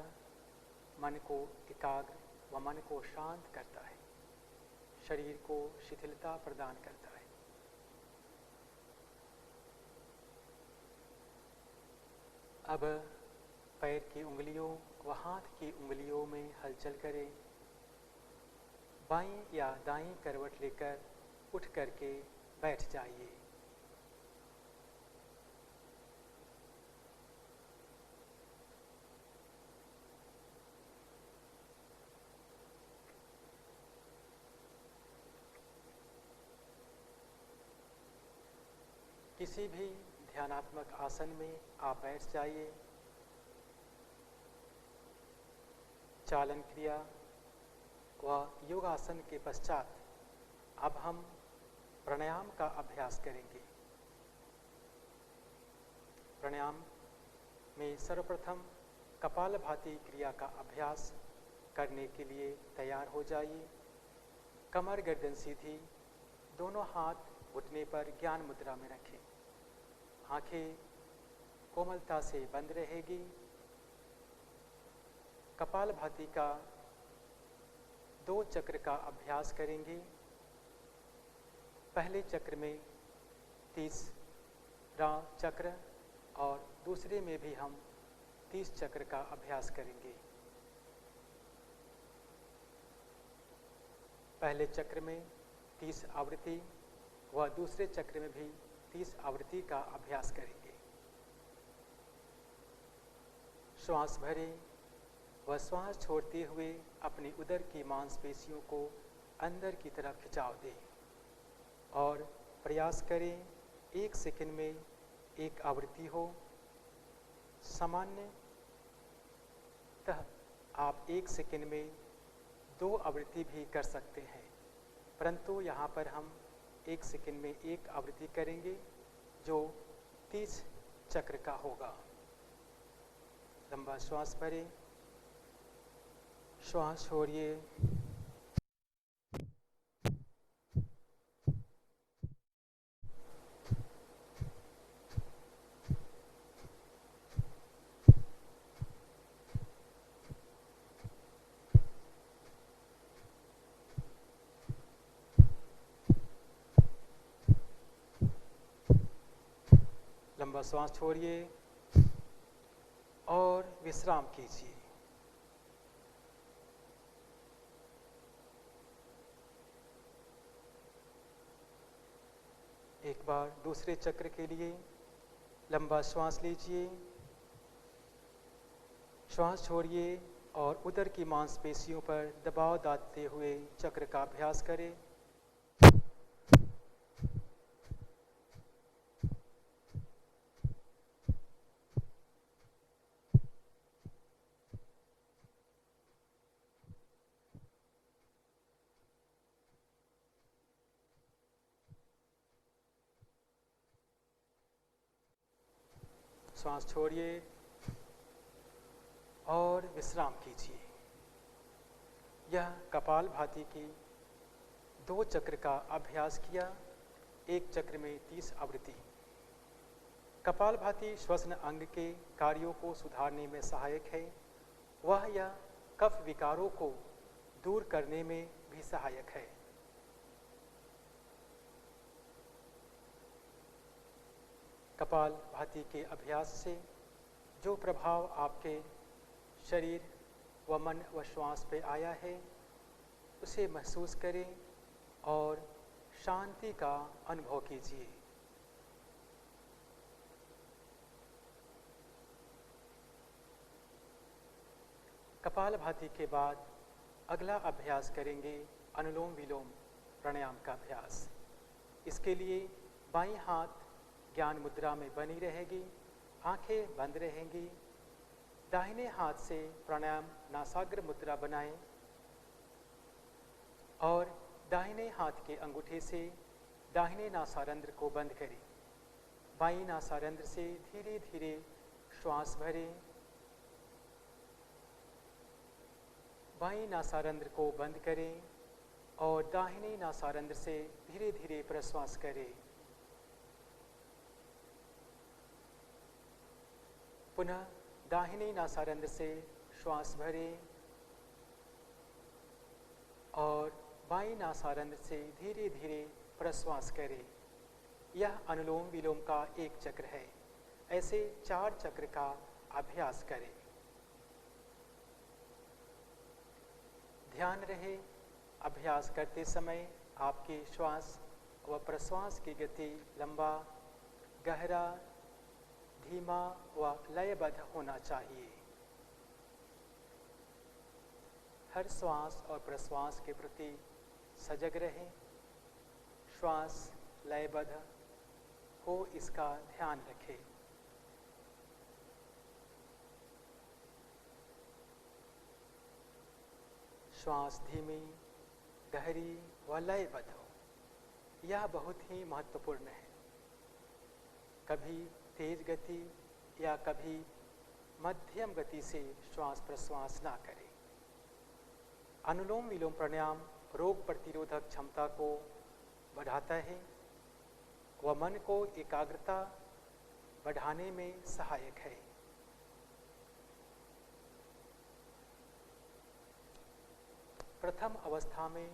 मन को एकाग्र व मन को शांत करता है, शरीर को शिथिलता प्रदान करता है। अब पैर की उंगलियों व हाथ की उंगलियों में हलचल करें। बाईं या दाईं करवट लेकर उठ करके बैठ जाइए। किसी भी ध्यानात्मक आसन में आप बैठ जाइए। चालन क्रिया व योगासन के पश्चात अब हम प्राणायाम का अभ्यास करेंगे। प्राणायाम में सर्वप्रथम कपालभाति क्रिया का अभ्यास करने के लिए तैयार हो जाइए। कमर गर्दन सीधी, दोनों हाथ घुटने पर ज्ञान मुद्रा में रखें। आंखें कोमलता से बंद रहेगी। कपालभाति का 2 चक्र का अभ्यास करेंगे। पहले चक्र में 30वां चक्र और दूसरे में भी हम 30 चक्र का अभ्यास करेंगे। पहले चक्र में 30 आवृत्ति व दूसरे चक्र में भी 30 आवृत्ति का अभ्यास करेंगे। श्वास भरें व श्वास छोड़ते हुए अपनी उदर की मांसपेशियों को अंदर की तरफ खिंचाव दें और प्रयास करें 1 सेकंड में 1 आवृत्ति हो। सामान्यतः आप 1 सेकंड में 2 आवृत्ति भी कर सकते हैं, परंतु यहाँ पर हम 1 सेकंड में 1 आवृत्ति करेंगे जो 30 चक्र का होगा। लंबा श्वास भरें, श्वास छोड़िए। लंबा श्वास छोड़िए और विश्राम कीजिए। बार दूसरे चक्र के लिए लंबा श्वास लीजिए, श्वास छोड़िए और उदर की मांसपेशियों पर दबाव डालते हुए चक्र का अभ्यास करें। श्वास छोड़िए और विश्राम कीजिए। यह कपालभाति की 2 चक्र का अभ्यास किया, एक चक्र में 30 आवृत्ति। कपालभाति श्वसन अंग के कार्यों को सुधारने में सहायक है। वह यह कफ विकारों को दूर करने में भी सहायक है। कपालभाति के अभ्यास से जो प्रभाव आपके शरीर व मन व श्वास पे आया है उसे महसूस करें और शांति का अनुभव कीजिए। कपालभाति के बाद अगला अभ्यास करेंगे अनुलोम विलोम प्राणायाम का अभ्यास। इसके लिए बाईं हाथ ज्ञान मुद्रा में बनी रहेगी, आंखें बंद रहेंगी। दाहिने हाथ से प्राणायाम नासाग्र मुद्रा बनाएं और दाहिने हाथ के अंगूठे से दाहिने नासारंध्र को बंद करें। बाईं नासारंध्र से धीरे धीरे श्वास भरें। बाईं नासारंध्र को बंद करें और दाहिने नासारंध्र से धीरे धीरे प्रश्वास करें। पुनः दाहिने नासारंध्र से श्वास भरें और बाईं नासारंध्र से धीरे धीरे प्रश्वास करें। यह अनुलोम विलोम का एक चक्र है। ऐसे 4 चक्र का अभ्यास करें। ध्यान रहे अभ्यास करते समय आपके श्वास व प्रश्वास की गति लंबा, गहरा, धीमा व लयबद्ध होना चाहिए। हर श्वास और प्रश्वास के प्रति सजग रहें। श्वास लयबद्ध हो इसका ध्यान रखें। श्वास धीमी, गहरी व लयबद्ध हो, यह बहुत ही महत्वपूर्ण है। कभी तेज गति या कभी मध्यम गति से श्वास प्रश्वास ना करें। अनुलोम विलोम प्राणायाम रोग प्रतिरोधक क्षमता को बढ़ाता है व मन को एकाग्रता बढ़ाने में सहायक है। प्रथम अवस्था में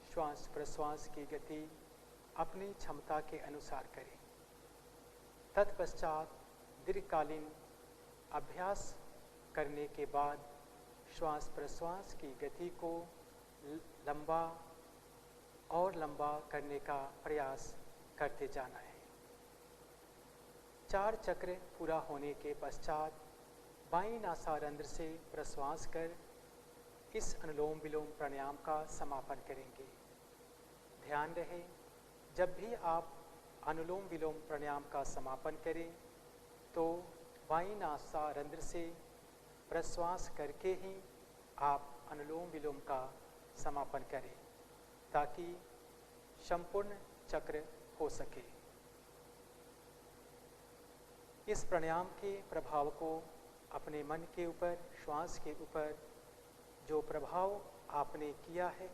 श्वास प्रश्वास की गति अपनी क्षमता के अनुसार करें। तत्पश्चात दीर्घकालीन अभ्यास करने के बाद श्वास प्रश्वास की गति को लंबा और लंबा करने का प्रयास करते जाना है। 4 चक्र पूरा होने के पश्चात बाईं नासारंध्र से प्रश्वास कर इस अनुलोम विलोम प्राणायाम का समापन करेंगे। ध्यान रहे जब भी आप अनुलोम विलोम प्राणायाम का समापन करें तो बाईं नासारंध्र से प्रश्वास करके ही आप अनुलोम विलोम का समापन करें ताकि संपूर्ण चक्र हो सके। इस प्राणायाम के प्रभाव को अपने मन के ऊपर, श्वास के ऊपर जो प्रभाव आपने किया है,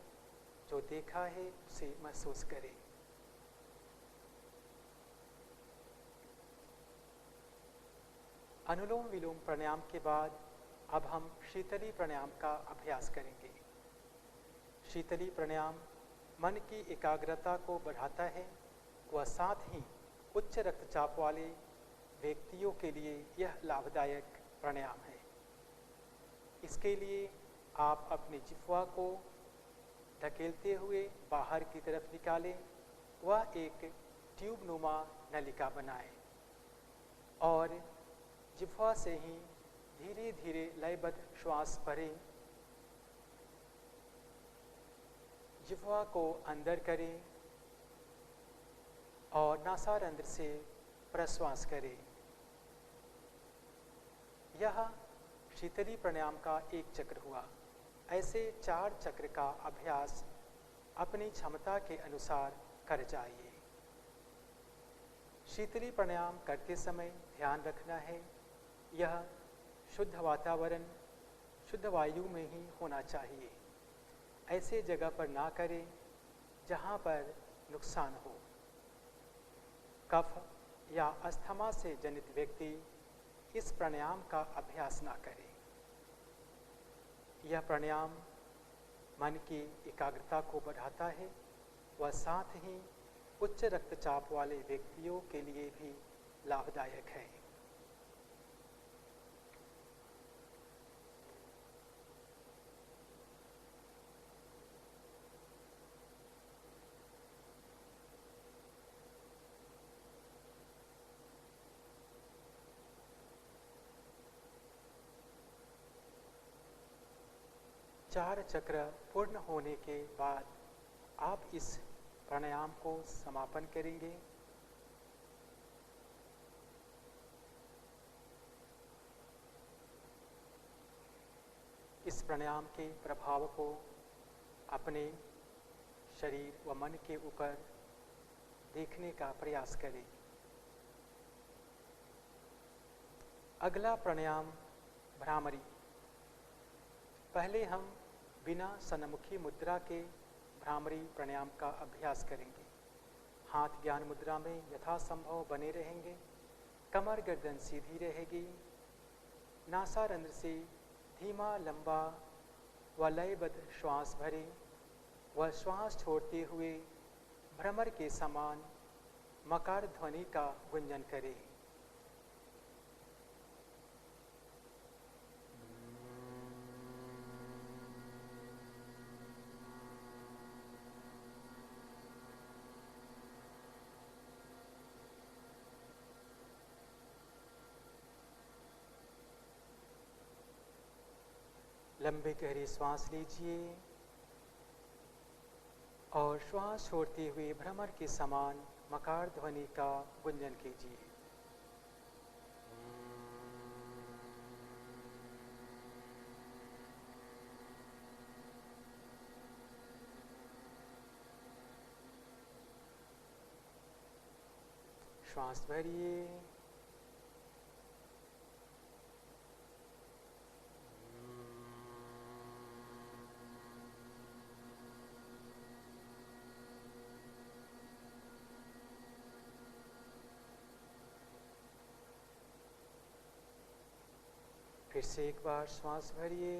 जो देखा है, उसे महसूस करें। अनुलोम विलोम प्राणायाम के बाद अब हम शीतली प्राणायाम का अभ्यास करेंगे। शीतली प्राणायाम मन की एकाग्रता को बढ़ाता है व साथ ही उच्च रक्तचाप वाले व्यक्तियों के लिए यह लाभदायक प्राणायाम है। इसके लिए आप अपनी जिह्वा को ढकेलते हुए बाहर की तरफ निकालें व एक ट्यूब नुमा नलिका बनाएं और जिह्वा से ही धीरे धीरे लयबद्ध श्वास भरें। जिह्वा को अंदर करें और नासारंध्र से प्रश्वास करें। यह शीतली प्राणायाम का एक चक्र हुआ। ऐसे 4 चक्र का अभ्यास अपनी क्षमता के अनुसार कर जाइए। शीतली प्राणायाम करते समय ध्यान रखना है यह शुद्ध वातावरण, शुद्ध वायु में ही होना चाहिए। ऐसे जगह पर ना करें जहाँ पर नुकसान हो। कफ या अस्थमा से जनित व्यक्ति इस प्राणायाम का अभ्यास ना करें। यह प्राणायाम मन की एकाग्रता को बढ़ाता है व साथ ही उच्च रक्तचाप वाले व्यक्तियों के लिए भी लाभदायक है। चार चक्र पूर्ण होने के बाद आप इस प्राणायाम को समापन करेंगे। इस प्राणायाम के प्रभाव को अपने शरीर व मन के ऊपर देखने का प्रयास करें। अगला प्राणायाम भ्रामरी। पहले हम बिना सन्मुखी मुद्रा के भ्रामरी प्राणायाम का अभ्यास करेंगे। हाथ ज्ञान मुद्रा में यथासंभव बने रहेंगे। कमर गर्दन सीधी रहेगी। नासारंध्र से धीमा लंबा व लयबद्ध श्वास भरें व श्वास छोड़ते हुए भ्रमर के समान मकार ध्वनि का गुंजन करें। लंबी गहरी श्वास लीजिए और श्वास छोड़ते हुए भ्रमर के समान मकार ध्वनि का गुंजन कीजिए। श्वास भरिए फिर से एक बार श्वास भरिए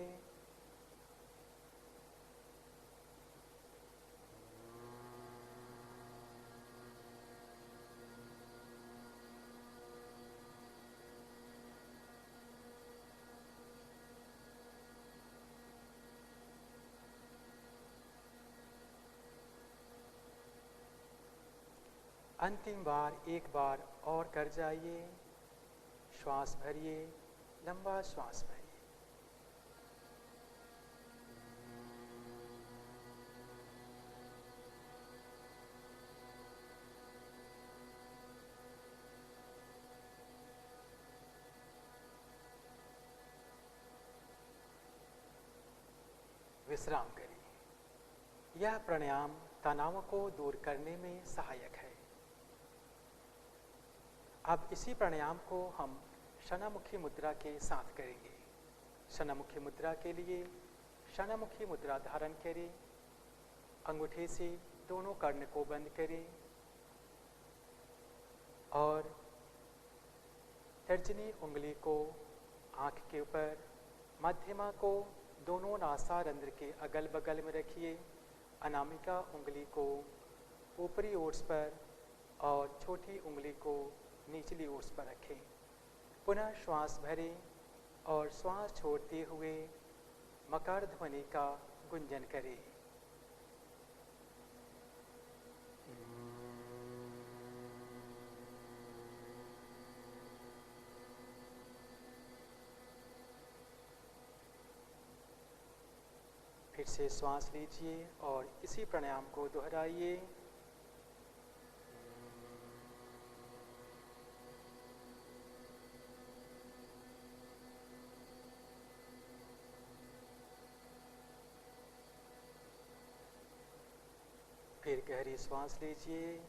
अंतिम बार एक बार और कर जाइए। श्वास भरिए, लंबा श्वास भरिए। विश्राम करिए। यह प्राणायाम तनाव को दूर करने में सहायक है। अब इसी प्राणायाम को हम शनामुखी मुद्रा के साथ करेंगे। शनामुखी मुद्रा के लिए शनामुखी मुद्रा धारण करें। अंगूठे से दोनों कर्ण को बंद करें और तर्जनी उंगली को आँख के ऊपर, मध्यमा को दोनों नासारंध्र के अगल बगल में रखिए। अनामिका उंगली को ऊपरी ओर पर और छोटी उंगली को निचली ओर पर रखें। पुनः श्वास भरें और श्वास छोड़ते हुए मकार ध्वनि का गुंजन करें। से श्वास लीजिए और इसी प्राणायाम को दोहराइए। फिर गहरी श्वास लीजिए।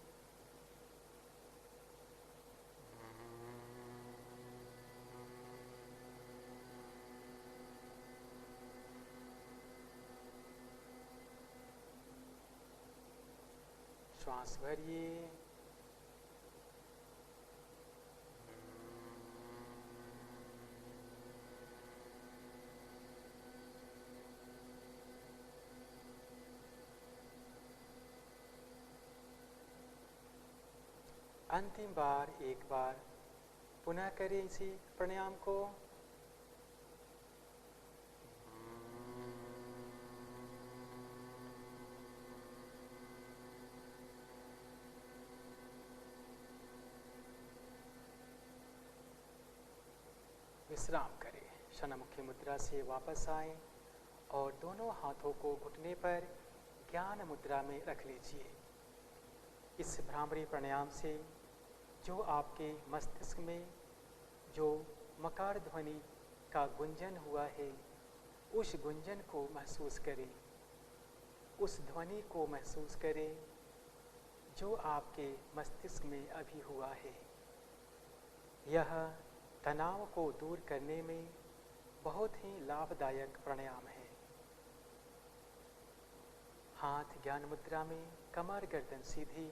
श्वास भरिए। अंतिम बार एक बार पुनः करें इसी प्राणायाम को। विश्राम करें। शनमुखी मुद्रा से वापस आएं और दोनों हाथों को घुटने पर ज्ञान मुद्रा में रख लीजिए। इस भ्रामरी प्राणायाम से जो आपके मस्तिष्क में जो मकार ध्वनि का गुंजन हुआ है, उस गुंजन को महसूस करें, उस ध्वनि को महसूस करें जो आपके मस्तिष्क में अभी हुआ है। यह तनाव को दूर करने में बहुत ही लाभदायक प्राणायाम है। हाथ ज्ञान मुद्रा में, कमर गर्दन सीधी,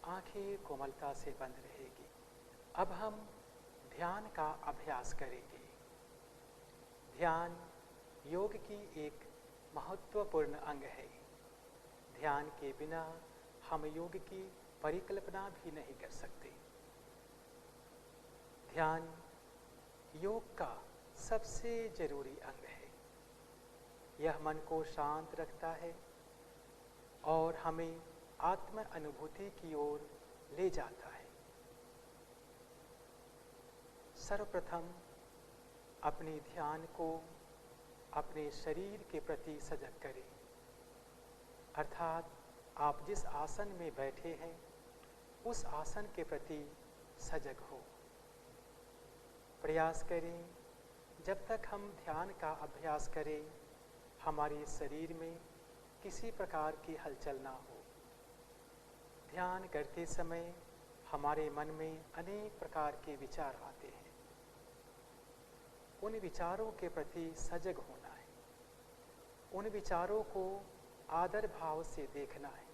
आंखें कोमलता से बंद रहेगी। अब हम ध्यान का अभ्यास करेंगे। ध्यान योग की एक महत्वपूर्ण अंग है। ध्यान के बिना हम योग की परिकल्पना भी नहीं कर सकते। ध्यान योग का सबसे जरूरी अंग है। यह मन को शांत रखता है और हमें आत्म अनुभूति की ओर ले जाता है। सर्वप्रथम अपने ध्यान को अपने शरीर के प्रति सजग करें, अर्थात आप जिस आसन में बैठे हैं उस आसन के प्रति सजग हो। प्रयास करें जब तक हम ध्यान का अभ्यास करें हमारे शरीर में किसी प्रकार की हलचल ना हो। ध्यान करते समय हमारे मन में अनेक प्रकार के विचार आते हैं। उन विचारों के प्रति सजग होना है। उन विचारों को आदर भाव से देखना है।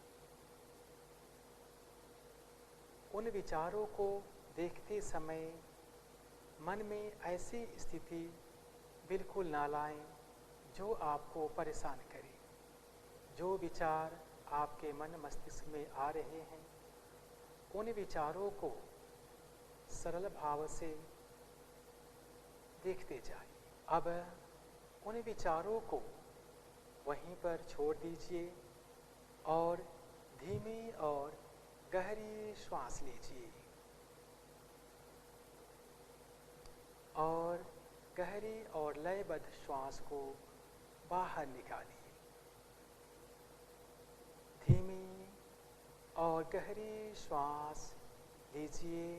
उन विचारों को देखते समय मन में ऐसी स्थिति बिल्कुल ना लाएं जो आपको परेशान करे। जो विचार आपके मन मस्तिष्क में आ रहे हैं उन विचारों को सरल भाव से देखते जाइए। अब उन विचारों को वहीं पर छोड़ दीजिए और धीमी और गहरी श्वास लीजिए और गहरी और लयबद्ध श्वास को बाहर निकालिए। धीमी और गहरी श्वास लीजिए।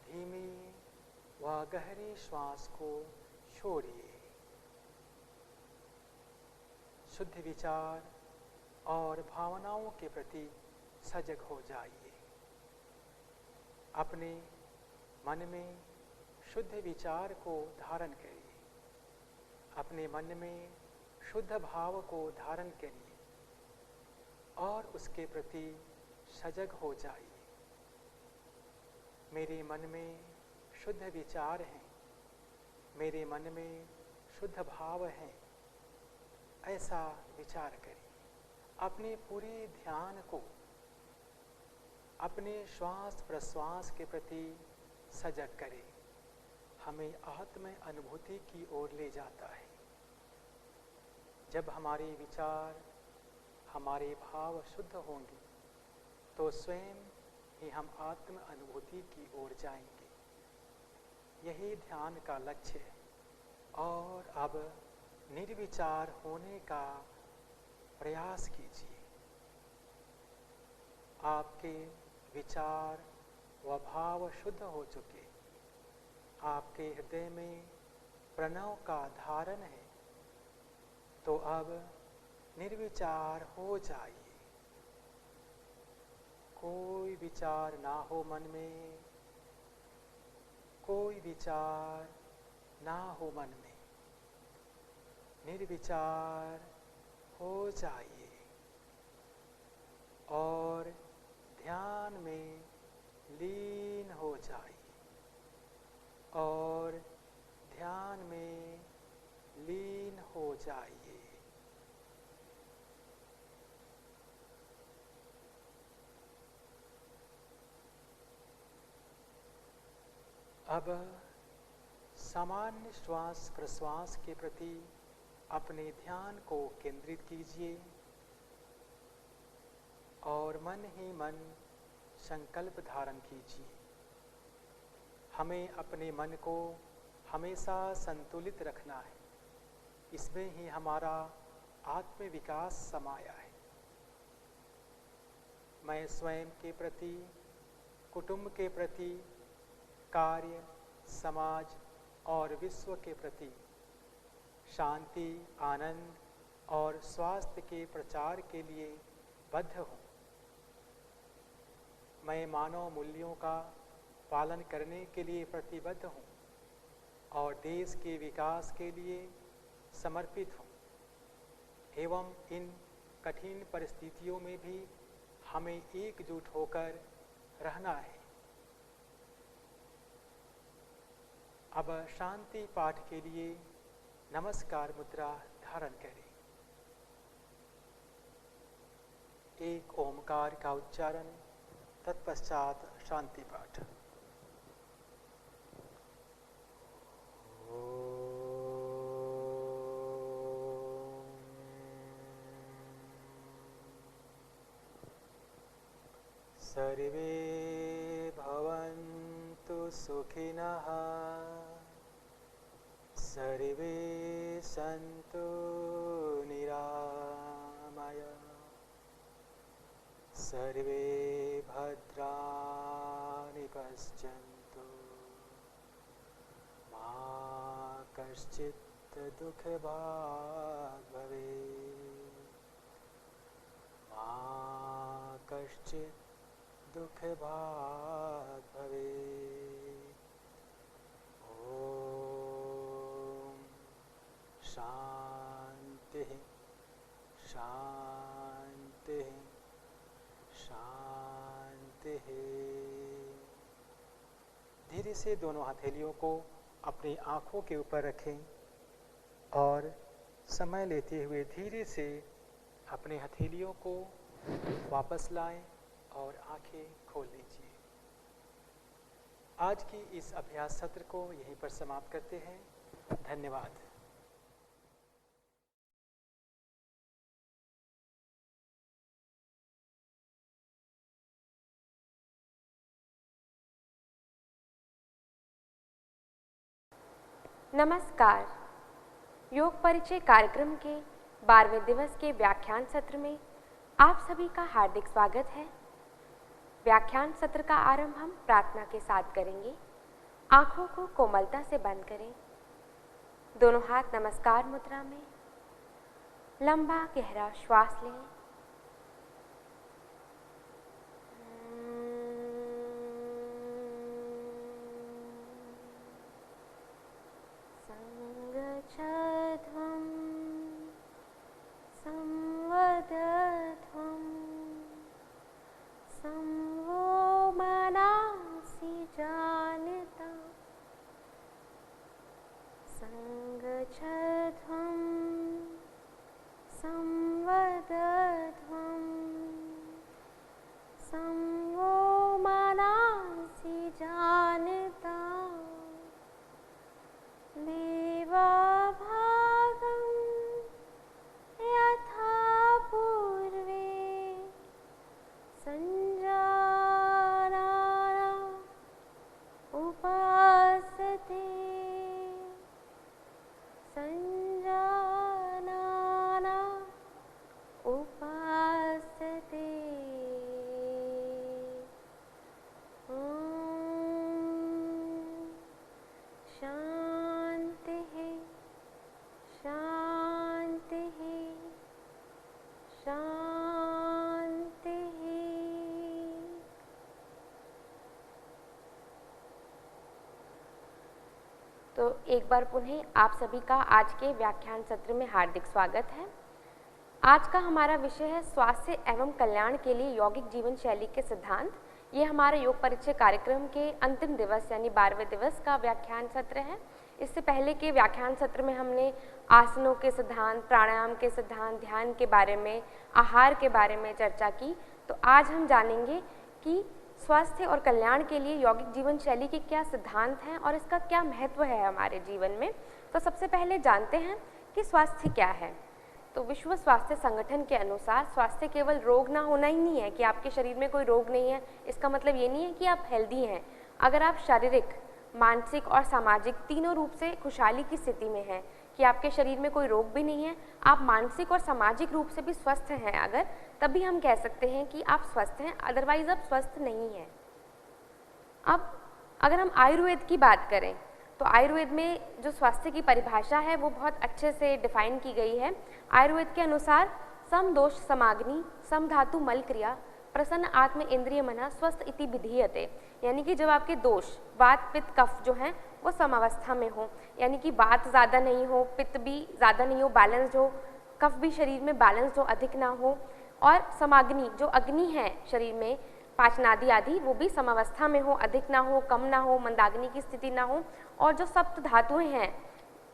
धीमी व गहरी श्वास को छोड़िए। शुद्ध विचार और भावनाओं के प्रति सजग हो जाइए। अपने मन में शुद्ध विचार को धारण करिए। अपने मन में शुद्ध भाव को धारण करिए और उसके प्रति सजग हो जाइए। मेरे मन में शुद्ध विचार हैं, मेरे मन में शुद्ध भाव हैं, ऐसा विचार करिए। अपने पूरे ध्यान को अपने श्वास प्रश्वास के प्रति सजग करें। हमें आत्म अनुभूति की ओर ले जाता है। जब हमारे विचार हमारे भाव शुद्ध होंगे तो स्वयं ही हम आत्म अनुभूति की ओर जाएंगे। यही ध्यान का लक्ष्य है। और अब निर्विचार होने का प्रयास कीजिए। आपके विचार व भाव शुद्ध हो चुके, आपके हृदय में प्रणव का धारण है, तो अब निर्विचार हो जाइए। कोई विचार ना हो मन में, कोई विचार ना हो मन में, निर्विचार हो जाइए और ध्यान में लीन हो जाइए और ध्यान में लीन हो जाइए। अब सामान्य श्वास प्रश्वास के प्रति अपने ध्यान को केंद्रित कीजिए और मन ही मन संकल्प धारण कीजिए। हमें अपने मन को हमेशा संतुलित रखना है, इसमें ही हमारा आत्म विकास समाया है। मैं स्वयं के प्रति, कुटुंब के प्रति, कार्य, समाज और विश्व के प्रति शांति, आनंद और स्वास्थ्य के प्रचार के लिए बद्ध हूँ। मैं मानव मूल्यों का पालन करने के लिए प्रतिबद्ध हूँ और देश के विकास के लिए समर्पित हूँ। एवं इन कठिन परिस्थितियों में भी हमें एकजुट होकर रहना है। अब शांति पाठ के लिए नमस्कार मुद्रा धारण करें। एक ओमकार का उच्चारण, तत्पश्चात शांति पाठ। सर्वे भवन्तु सुखिनः, सर्वे सन्तु निरामयाः, सर्वे भद्राणि पश्यन्तु, मा कश्चित् दुःखभाग् भवेत्, मा कश्चित् दुःखभाग् भवेत्। ओम शांति शांति शांति। धीरे से दोनों हथेलियों को अपनी आँखों के ऊपर रखें और समय लेते हुए धीरे से अपनी हथेलियों को वापस लाएं और आंखें खोल लीजिए। आज की इस अभ्यास सत्र को यहीं पर समाप्त करते हैं। धन्यवाद। नमस्कार। योग परिचय कार्यक्रम के 12वें दिवस के व्याख्यान सत्र में आप सभी का हार्दिक स्वागत है। व्याख्यान सत्र का आरंभ हम प्रार्थना के साथ करेंगे। आंखों को कोमलता से बंद करें। दोनों हाथ नमस्कार मुद्रा में। लंबा गहरा श्वास लें। संगच्छध्वं संवदध्वं संवो मनांसि जानता। संगच्छध्वं संवदध्वं संवो मनांसि जानता। देवाभागं यथा पूर्वे संजानाना उपासते। तो एक बार पुनः आप सभी का आज के व्याख्यान सत्र में हार्दिक स्वागत है। आज का हमारा विषय है स्वास्थ्य एवं कल्याण के लिए यौगिक जीवन शैली के सिद्धांत। ये हमारे योग परिचय कार्यक्रम के अंतिम दिवस यानी 12वें दिवस का व्याख्यान सत्र है। इससे पहले के व्याख्यान सत्र में हमने आसनों के सिद्धांत, प्राणायाम के सिद्धांत, ध्यान के बारे में, आहार के बारे में चर्चा की। तो आज हम जानेंगे कि स्वास्थ्य और कल्याण के लिए यौगिक जीवन शैली के क्या सिद्धांत हैं और इसका क्या महत्व है हमारे जीवन में। तो सबसे पहले जानते हैं कि स्वास्थ्य क्या है। तो विश्व स्वास्थ्य संगठन के अनुसार स्वास्थ्य केवल रोग ना होना ही नहीं है कि आपके शरीर में कोई रोग नहीं है। इसका मतलब ये नहीं है कि आप हेल्दी हैं। अगर आप शारीरिक, मानसिक और सामाजिक तीनों रूप से खुशहाली की स्थिति में हैं, कि आपके शरीर में कोई रोग भी नहीं है, आप मानसिक और सामाजिक रूप से भी स्वस्थ हैं अगर, तभी हम कह सकते हैं कि आप स्वस्थ हैं, अदरवाइज आप स्वस्थ नहीं हैं। अब अगर हम आयुर्वेद की बात करें तो आयुर्वेद में जो स्वास्थ्य की परिभाषा है वो बहुत अच्छे से डिफाइन की गई है। आयुर्वेद के अनुसार सम दोष समाग्नि सम धातु मल क्रिया प्रसन्न आत्म इंद्रिय मना स्वस्थ इति विधीयते, यानी कि जब आपके दोष वात पित्त कफ जो हैं वो समावस्था में हो, यानी कि वात ज़्यादा नहीं हो, पित्त भी ज़्यादा नहीं हो, बैलेंस हो, कफ भी शरीर में बैलेंस हो, अधिक ना हो, और समाग्नि जो अग्नि है शरीर में पाचनादि आदि वो भी समावस्था में हो, अधिक ना हो, कम ना हो, मंदाग्नि की स्थिति ना हो, और जो सप्त धातुएं हैं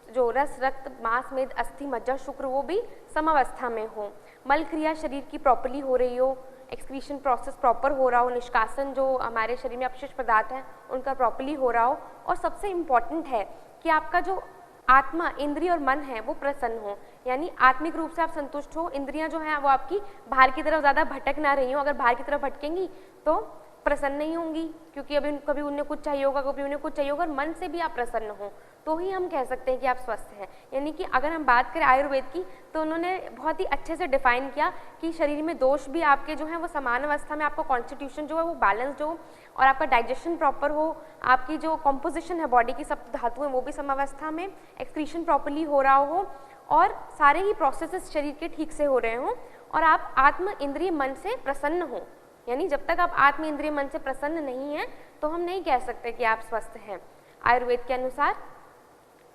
जो रस, रक्त, मांस, मेद, अस्थि, मज्जा, शुक्र वो भी समावस्था में हो, मल क्रिया शरीर की प्रॉपर्ली हो रही हो, एक्सक्रीशन प्रोसेस प्रॉपर हो रहा हो, निष्कासन जो हमारे शरीर में अपशिष्ट पदार्थ हैं उनका प्रॉपर्ली हो रहा हो, और सबसे इम्पॉर्टेंट है कि आपका जो आत्मा, इंद्रिय और मन है वो प्रसन्न हो, यानी आत्मिक रूप से आप संतुष्ट हो। इंद्रियां जो हैं वो आपकी बाहर की तरफ ज़्यादा भटक ना रही हो। अगर बाहर की तरफ भटकेंगी तो प्रसन्न नहीं होंगी, क्योंकि अभी कभी उन्हें कुछ चाहिए होगा, कभी उन्हें कुछ चाहिए होगा, और मन से भी आप प्रसन्न हो तो ही हम कह सकते हैं कि आप स्वस्थ हैं। यानी कि अगर हम बात करें आयुर्वेद की तो उन्होंने बहुत ही अच्छे से डिफाइन किया कि शरीर में दोष भी आपके जो हैं वो समान अवस्था में, आपका कॉन्स्टिट्यूशन जो है वो बैलेंस्ड हो, और आपका डाइजेशन प्रॉपर हो, आपकी जो कॉम्पोजिशन है बॉडी की सब धातुएं वो भी समावस्था में, एक्सक्रीशन प्रॉपरली हो रहा हो, और सारे ही प्रोसेसेस शरीर के ठीक से हो रहे हों, और आप आत्म इंद्रिय मन से प्रसन्न हो। यानी जब तक आप आत्म इंद्रिय मन से प्रसन्न नहीं हैं तो हम नहीं कह सकते कि आप स्वस्थ हैं आयुर्वेद के अनुसार।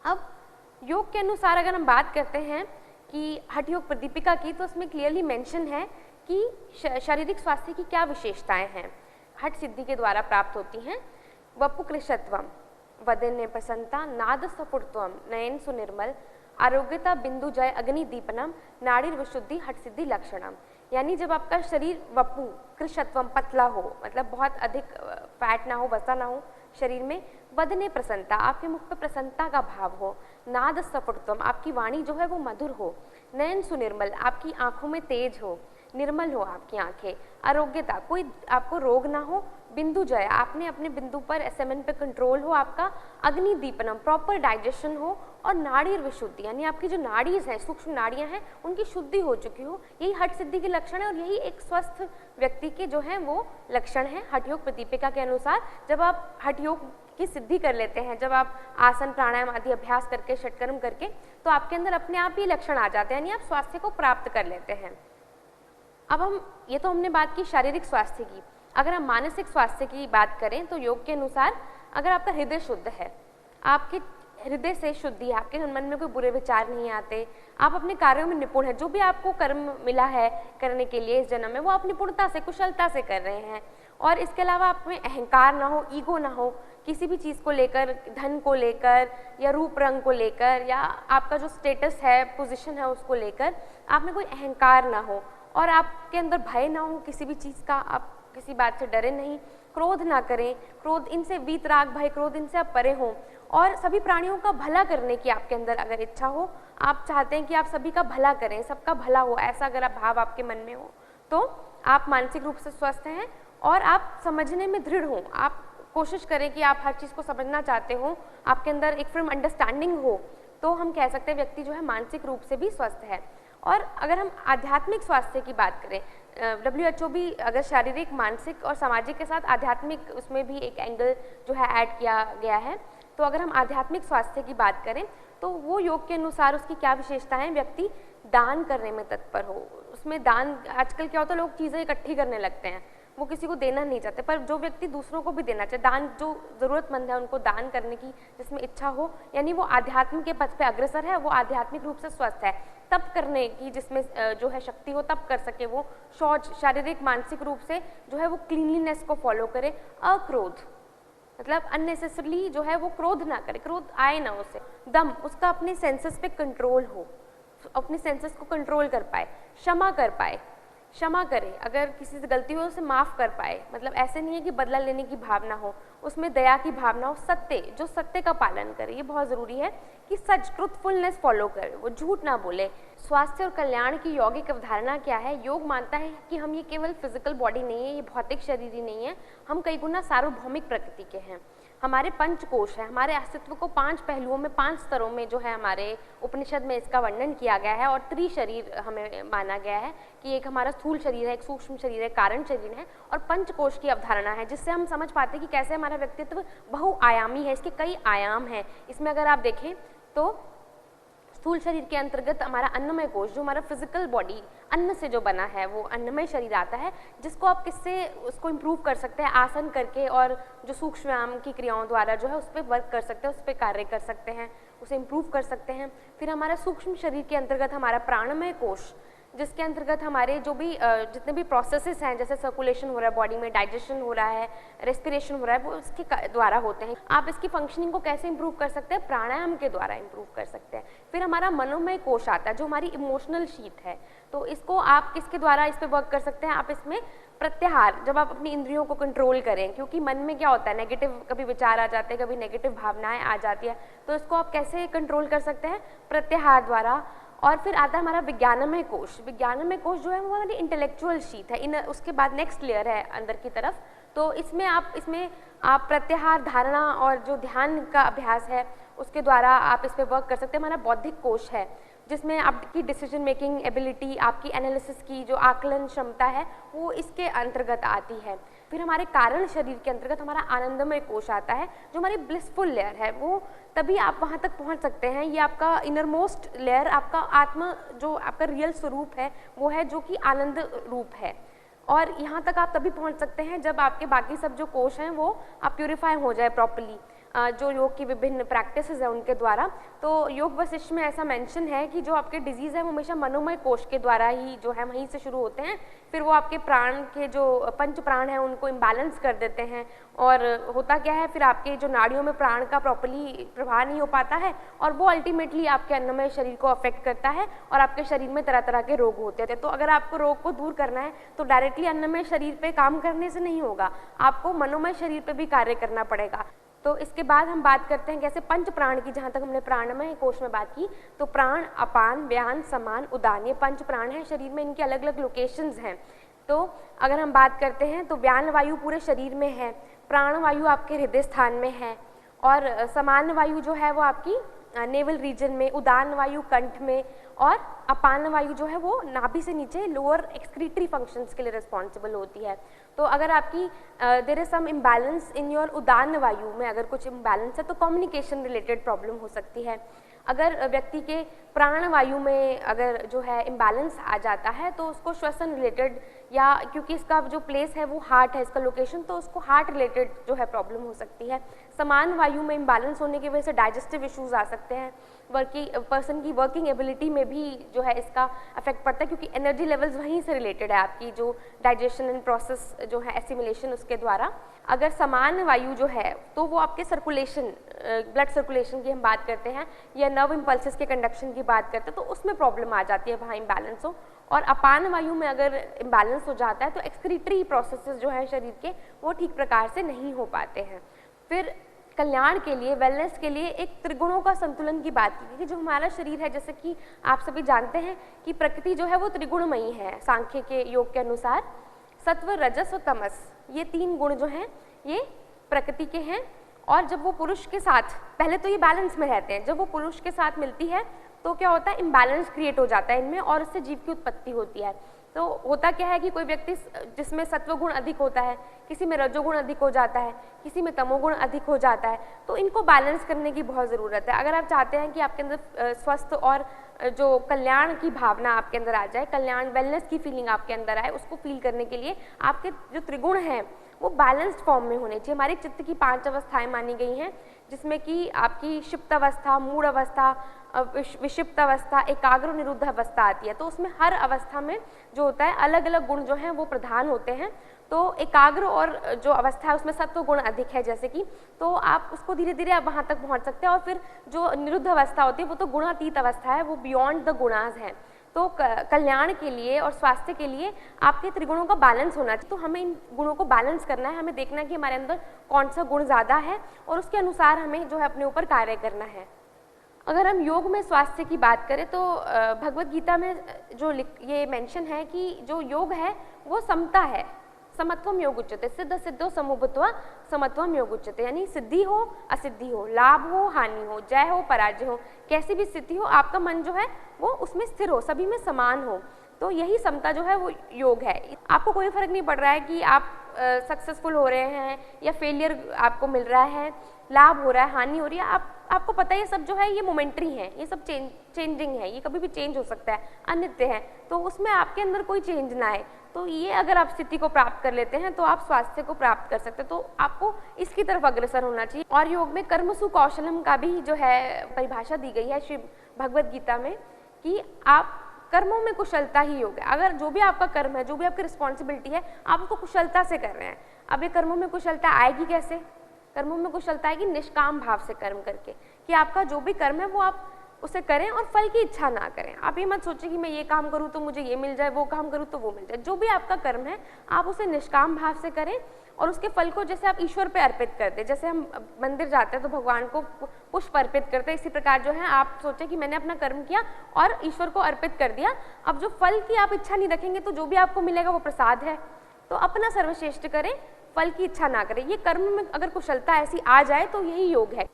अब योग के अनुसार अगर हम बात करते हैं कि हठ योग प्रदीपिका की, तो उसमें क्लियरली मेंशन है कि शारीरिक स्वास्थ्य की क्या विशेषताएं हैं हठ सिद्धि के द्वारा प्राप्त होती हैं। वपुकृशत्वम वदने प्रसन्नता नाद स्फुटत्वम नयन सुनिर्मल आरोग्यता बिंदु जय अग्नि दीपनम नाड़ीर विशुद्धि हठ सिद्धि लक्षणम, यानी जब आपका शरीर वपु कृशत्वम पतला हो, मतलब बहुत अधिक फैट ना हो, वसा ना हो शरीर में, वदने प्रसन्नता आपके मुख पे प्रसन्नता का भाव हो, नाद स्फुटत्वम आपकी वाणी जो है वो मधुर हो, नयन सुनिर्मल आपकी आंखों में तेज हो, निर्मल हो आपकी आंखें, आरोग्यता कोई आपको रोग ना हो, बिंदु जय आपने अपने बिंदु पर एसएमएन पे कंट्रोल हो आपका, अग्नि दीपनम प्रॉपर डाइजेशन हो, और नाड़ी विशुद्धि यानी आपकी जो नाड़ीज हैं, सूक्ष्म नाड़ियां हैं उनकी शुद्धि हो चुकी हो। यही हठ सिद्धि के लक्षण है और यही एक स्वस्थ व्यक्ति के जो हैं वो लक्षण हैं हठ योग प्रदीपिका के अनुसार। जब आप हठ योग की सिद्धि कर लेते हैं, जब आप आसन प्राणायाम आदि अभ्यास करके षटकर्म करके, तो आपके अंदर अपने आप ही लक्षण आ जाते हैं, यानी आप स्वास्थ्य को प्राप्त कर लेते हैं। अब हम ये तो हमने बात की शारीरिक स्वास्थ्य की। अगर हम मानसिक स्वास्थ्य की बात करें तो योग के अनुसार अगर आपका हृदय शुद्ध है, आपके हृदय से शुद्धि है, आपके मन में कोई बुरे विचार नहीं आते, आप अपने कार्यों में निपुण हैं, जो भी आपको कर्म मिला है करने के लिए इस जन्म में वो आप निपुणता से, कुशलता से कर रहे हैं, और इसके अलावा आप में अहंकार ना हो, ईगो ना हो, किसी भी चीज़ को लेकर, धन को लेकर या रूप रंग को लेकर या आपका जो स्टेटस है, पोजीशन है उसको लेकर आप में कोई अहंकार ना हो, और आपके अंदर भय ना हो किसी भी चीज़ का, आप किसी बात से डरे नहीं, क्रोध ना करें, क्रोध इनसे वीतराग भय क्रोध इनसे आप परे हों, और सभी प्राणियों का भला करने की आपके अंदर अगर इच्छा हो, आप चाहते हैं कि आप सभी का भला करें, सबका भला हो, ऐसा अगर आप भाव आपके मन में हो तो आप मानसिक रूप से स्वस्थ हैं, और आप समझने में दृढ़ हों, आप कोशिश करें कि आप हर चीज़ को समझना चाहते हो, आपके अंदर एक फिल्म अंडरस्टैंडिंग हो, तो हम कह सकते हैं व्यक्ति जो है मानसिक रूप से भी स्वस्थ है। और अगर हम आध्यात्मिक स्वास्थ्य की बात करें, WHO भी अगर शारीरिक, मानसिक और सामाजिक के साथ आध्यात्मिक उसमें भी एक एंगल जो है ऐड किया गया है, तो अगर हम आध्यात्मिक स्वास्थ्य की बात करें तो वो योग के अनुसार उसकी क्या विशेषता है, व्यक्ति दान करने में तत्पर हो। उसमें दान, आजकल क्या होता है लोग चीज़ें इकट्ठी करने लगते हैं, वो किसी को देना नहीं चाहते, पर जो व्यक्ति दूसरों को भी देना चाहे, दान, जो ज़रूरतमंद है उनको दान करने की जिसमें इच्छा हो, यानी वो आध्यात्म के पथ पे अग्रसर है, वो आध्यात्मिक रूप से स्वस्थ है, तप करने की जिसमें जो है शक्ति हो, तप कर सके, वो शौच, शारीरिक मानसिक रूप से जो है वो क्लीनलीनेस को फॉलो करे, अक्रोध, मतलब अननेसेसरली जो है वो क्रोध ना करे, क्रोध आए ना उसे, दम, उसका अपने सेंसेस पे कंट्रोल हो, अपने सेंसेस को कंट्रोल कर पाए, क्षमा कर पाए, क्षमा करे, अगर किसी से गलती हो उसे माफ़ कर पाए, मतलब ऐसे नहीं है कि बदला लेने की भावना हो, उसमें दया की भावना हो, सत्य, जो सत्य का पालन करे, ये बहुत ज़रूरी है कि सच, ट्रुथफुलनेस फॉलो करे, वो झूठ ना बोले। स्वास्थ्य और कल्याण की यौगिक अवधारणा क्या है? योग मानता है कि हम ये केवल फिजिकल बॉडी नहीं है, ये भौतिक शरीर ही नहीं है, हम कई गुना सार्वभौमिक प्रकृति के हैं। हमारे पंचकोश है, हमारे अस्तित्व को 5 पहलुओं में, 5 स्तरों में जो है हमारे उपनिषद में इसका वर्णन किया गया है, और त्रिशरीर हमें माना गया है कि एक हमारा स्थूल शरीर है, एक सूक्ष्म शरीर है, कारण शरीर है, और पंचकोश की अवधारणा है, जिससे हम समझ पाते हैं कि कैसे हमारा व्यक्तित्व बहुआयामी है, इसके कई आयाम हैं। इसमें अगर आप देखें तो स्थूल शरीर के अंतर्गत हमारा अन्नमय कोश, जो हमारा फिजिकल बॉडी अन्न से जो बना है, वो अन्नमय शरीर आता है, जिसको आप किससे उसको इम्प्रूव कर सकते हैं, आसन करके, और जो सूक्ष्म व्यायाम की क्रियाओं द्वारा जो है उस पर वर्क कर सकते हैं, उस पर कार्य कर सकते हैं, उसे इम्प्रूव कर सकते हैं। फिर हमारा सूक्ष्म शरीर के अंतर्गत हमारा प्राणमय कोश, जिसके अंतर्गत हमारे जो भी जितने भी प्रोसेसेस हैं, जैसे सर्कुलेशन हो रहा है बॉडी में, डाइजेशन हो रहा है, रेस्पिरेशन हो रहा है, वो इसके द्वारा होते हैं। आप इसकी फंक्शनिंग को कैसे इंप्रूव कर सकते हैं? प्राणायाम के द्वारा इंप्रूव कर सकते हैं। फिर हमारा मनोमय कोश आता है, जो हमारी इमोशनल शीट है, तो इसको आप किसके द्वारा इस पर वर्क कर सकते हैं? आप इसमें प्रत्याहार, जब आप अपनी इंद्रियों को कंट्रोल करें, क्योंकि मन में क्या होता है, नेगेटिव कभी विचार आ जाते हैं, कभी नेगेटिव भावनाएं आ जाती है, तो इसको आप कैसे कंट्रोल कर सकते हैं? प्रत्याहार द्वारा। और फिर आता है हमारा विज्ञानमय कोश। विज्ञानमय कोश जो है वो हमारी इंटेलेक्चुअल शीट है, उसके बाद नेक्स्ट लेयर है अंदर की तरफ, तो इसमें आप प्रत्याहार, धारणा और जो ध्यान का अभ्यास है उसके द्वारा आप इस पर वर्क कर सकते हैं। हमारा बौद्धिक कोश है, जिसमें आपकी डिसीजन मेकिंग एबिलिटी, आपकी एनालिसिस की जो आकलन क्षमता है, वो इसके अंतर्गत आती है। फिर हमारे कारण शरीर के अंतर्गत हमारा आनंदमय कोश आता है, जो हमारी ब्लिसफुल लेयर है, वो तभी आप वहाँ तक पहुँच सकते हैं। ये आपका इनरमोस्ट लेयर, आपका आत्मा, जो आपका रियल स्वरूप है, वो है जो कि आनंद रूप है। और यहाँ तक आप तभी पहुँच सकते हैं जब आपके बाकी सब जो कोश हैं वो आप प्यूरिफाई हो जाए प्रॉपर्ली, जो योग की विभिन्न प्रैक्टिसेस हैं उनके द्वारा। तो योग वशिष्ठ में ऐसा मेंशन है कि जो आपके डिजीज़ है वो हमेशा मनोमय कोश के द्वारा ही जो है वहीं से शुरू होते हैं, फिर वो आपके प्राण के जो पंच प्राण हैं उनको इम्बैलेंस कर देते हैं, और होता क्या है, फिर आपके जो नाड़ियों में प्राण का प्रॉपर्ली प्रवाह नहीं हो पाता है, और वो अल्टीमेटली आपके अन्नमय शरीर को अफेक्ट करता है, और आपके शरीर में तरह तरह के रोग होते हैं। तो अगर आपको रोग को दूर करना है तो डायरेक्टली अन्नमय शरीर पे काम करने से नहीं होगा, आपको मनोमय शरीर पे भी कार्य करना पड़ेगा। तो इसके बाद हम बात करते हैं कैसे पंच प्राण की। जहाँ तक हमने प्राणमय कोश में बात की, तो प्राण, अपान, व्यान, समान, उदान, ये पंच प्राण हैं शरीर में, इनकी अलग अलग लोकेशंस हैं। तो अगर हम बात करते हैं तो व्यान वायु पूरे शरीर में है, प्राण वायु आपके हृदय स्थान में है, और समान वायु जो है वो आपकी नेवल रीजन में, उदान वायु कंठ में, और अपान वायु जो है वो नाभि से नीचे लोअर एक्सक्रीटरी फंक्शंस के लिए रिस्पॉन्सिबल होती है। तो अगर आपकी there is some imbalance in your उदान वायु में, अगर कुछ इम्बैलेंस है तो कम्युनिकेशन रिलेटेड प्रॉब्लम हो सकती है। अगर व्यक्ति के प्राण वायु में अगर जो है इम्बैलेंस आ जाता है तो उसको श्वसन रिलेटेड, या क्योंकि इसका जो प्लेस है वो हार्ट है, इसका लोकेशन, तो उसको हार्ट रिलेटेड जो है प्रॉब्लम हो सकती है। समान वायु में इम्बैलेंस होने की वजह से डाइजेस्टिव इश्यूज आ सकते हैं, पर्सन की वर्किंग एबिलिटी में भी जो है इसका अफेक्ट पड़ता है, क्योंकि एनर्जी लेवल्स वहीं से रिलेटेड है, आपकी जो डाइजेशन एंड प्रोसेस जो है एसिमिलेशन उसके द्वारा। अगर समान वायु जो है तो वो आपके सर्कुलेशन, ब्लड सर्कुलेशन की हम बात करते हैं, या नर्व इम्पल्सेस के कंडक्शन की बात करते हैं, तो उसमें प्रॉब्लम आ जाती है, वहाँ इम्बैलेंस हो। और अपान वायु में अगर इम्बैलेंस हो जाता है तो एक्सक्रीटरी प्रोसेसेस जो है शरीर के वो ठीक प्रकार से नहीं हो पाते हैं। फिर कल्याण के लिए, वेलनेस के लिए एक त्रिगुणों का संतुलन की बात की, कि जो हमारा शरीर है, जैसे कि आप सभी जानते हैं कि प्रकृति जो है वो त्रिगुणमयी है सांख्य के योग के अनुसार। सत्व, रजस और तमस, ये 3 गुण जो हैं ये प्रकृति के हैं, और जब वो पुरुष के साथ, पहले तो ये बैलेंस में रहते हैं, जब वो पुरुष के साथ मिलती है तो क्या होता है, इम्बैलेंस क्रिएट हो जाता है इनमें, और इससे जीव की उत्पत्ति होती है। तो होता क्या है कि कोई व्यक्ति जिसमें सत्वगुण अधिक होता है, किसी में रजोगुण अधिक हो जाता है, किसी में तमोगुण अधिक हो जाता है, तो इनको बैलेंस करने की बहुत ज़रूरत है। अगर आप चाहते हैं कि आपके अंदर स्वस्थ और जो कल्याण की भावना आपके अंदर आ जाए, कल्याण वेलनेस की फीलिंग आपके अंदर आए, उसको फील करने के लिए आपके जो त्रिगुण हैं वो बैलेंस्ड फॉर्म में होने चाहिए। हमारे चित्त की 5 अवस्थाएं मानी गई हैं, जिसमें कि आपकी क्षिप्त अवस्था, मूढ़ अवस्था, विक्षिप्त अवस्था, एकाग्र निरुद्ध अवस्था आती है। तो उसमें हर अवस्था में जो होता है अलग अलग गुण जो हैं वो प्रधान होते हैं। तो एकाग्र और जो अवस्था है उसमें सत्व गुण अधिक है जैसे कि, तो आप उसको धीरे धीरे आप वहाँ तक पहुँच सकते हैं। और फिर जो निरुद्ध अवस्था होती है वो तो गुणातीत अवस्था है, वो बियॉन्ड द गुणाज है। तो कल्याण के लिए और स्वास्थ्य के लिए आपके त्रिगुणों का बैलेंस होना चाहिए। तो हमें इन गुणों को बैलेंस करना है, हमें देखना है कि हमारे अंदर कौन सा गुण ज़्यादा है और उसके अनुसार हमें जो है अपने ऊपर कार्य करना है। अगर हम योग में स्वास्थ्य की बात करें तो भगवत गीता में जो ये मेंशन है कि जो योग है वो समता है, समत्वम योग उच्यते, सिद्ध सिद्धो समभूत्वा समत्वम योग उच्यते, यानी सिद्धि हो असिद्धि हो, लाभ हो हानि हो, जय हो पराजय हो, कैसी भी स्थिति हो आपका मन जो है वो उसमें स्थिर हो, सभी में समान हो। तो यही समता जो है वो योग है। आपको कोई फर्क नहीं पड़ रहा है कि आप सक्सेसफुल हो रहे हैं या फेलियर आपको मिल रहा है, लाभ हो रहा है, हानि हो रही है, आपको पता है ये सब जो है ये मोमेंट्री है, ये सब चेंजिंग है, ये कभी भी चेंज हो सकता है, अनित्य है। तो उसमें आपके अंदर कोई चेंज ना आए। तो ये अगर आप स्थिति को प्राप्त कर लेते हैं तो आप स्वास्थ्य को प्राप्त कर सकते हैं। तो आपको इसकी तरफ अग्रसर होना चाहिए। और योग में कर्मसु कौशलम का भी जो है परिभाषा दी गई है श्री भगवत गीता में कि आप कर्मों में कुशलता ही योग है। अगर जो भी आपका कर्म है, जो भी आपकी रिस्पॉन्सिबिलिटी है, आप उसको कुशलता से कर रहे हैं। अब ये कर्मों में कुशलता आएगी कैसे? कर्मों में कुशलता आएगी निष्काम भाव से कर्म करके, कि आपका जो भी कर्म है वो आप उसे करें और फल की इच्छा ना करें। आप ये मत सोचें कि मैं ये काम करूँ तो मुझे ये मिल जाए, वो काम करूँ तो वो मिल जाए। जो भी आपका कर्म है आप उसे निष्काम भाव से करें और उसके फल को जैसे आप ईश्वर पे अर्पित कर दें। जैसे हम मंदिर जाते हैं तो भगवान को पुष्प अर्पित करते हैं, इसी प्रकार जो है आप सोचें कि मैंने अपना कर्म किया और ईश्वर को अर्पित कर दिया। अब जो फल की आप इच्छा नहीं रखेंगे तो जो भी आपको मिलेगा वो प्रसाद है। तो अपना सर्वश्रेष्ठ करें, फल की इच्छा ना करें। ये कर्म में अगर कुशलता ऐसी आ जाए तो यही योग है।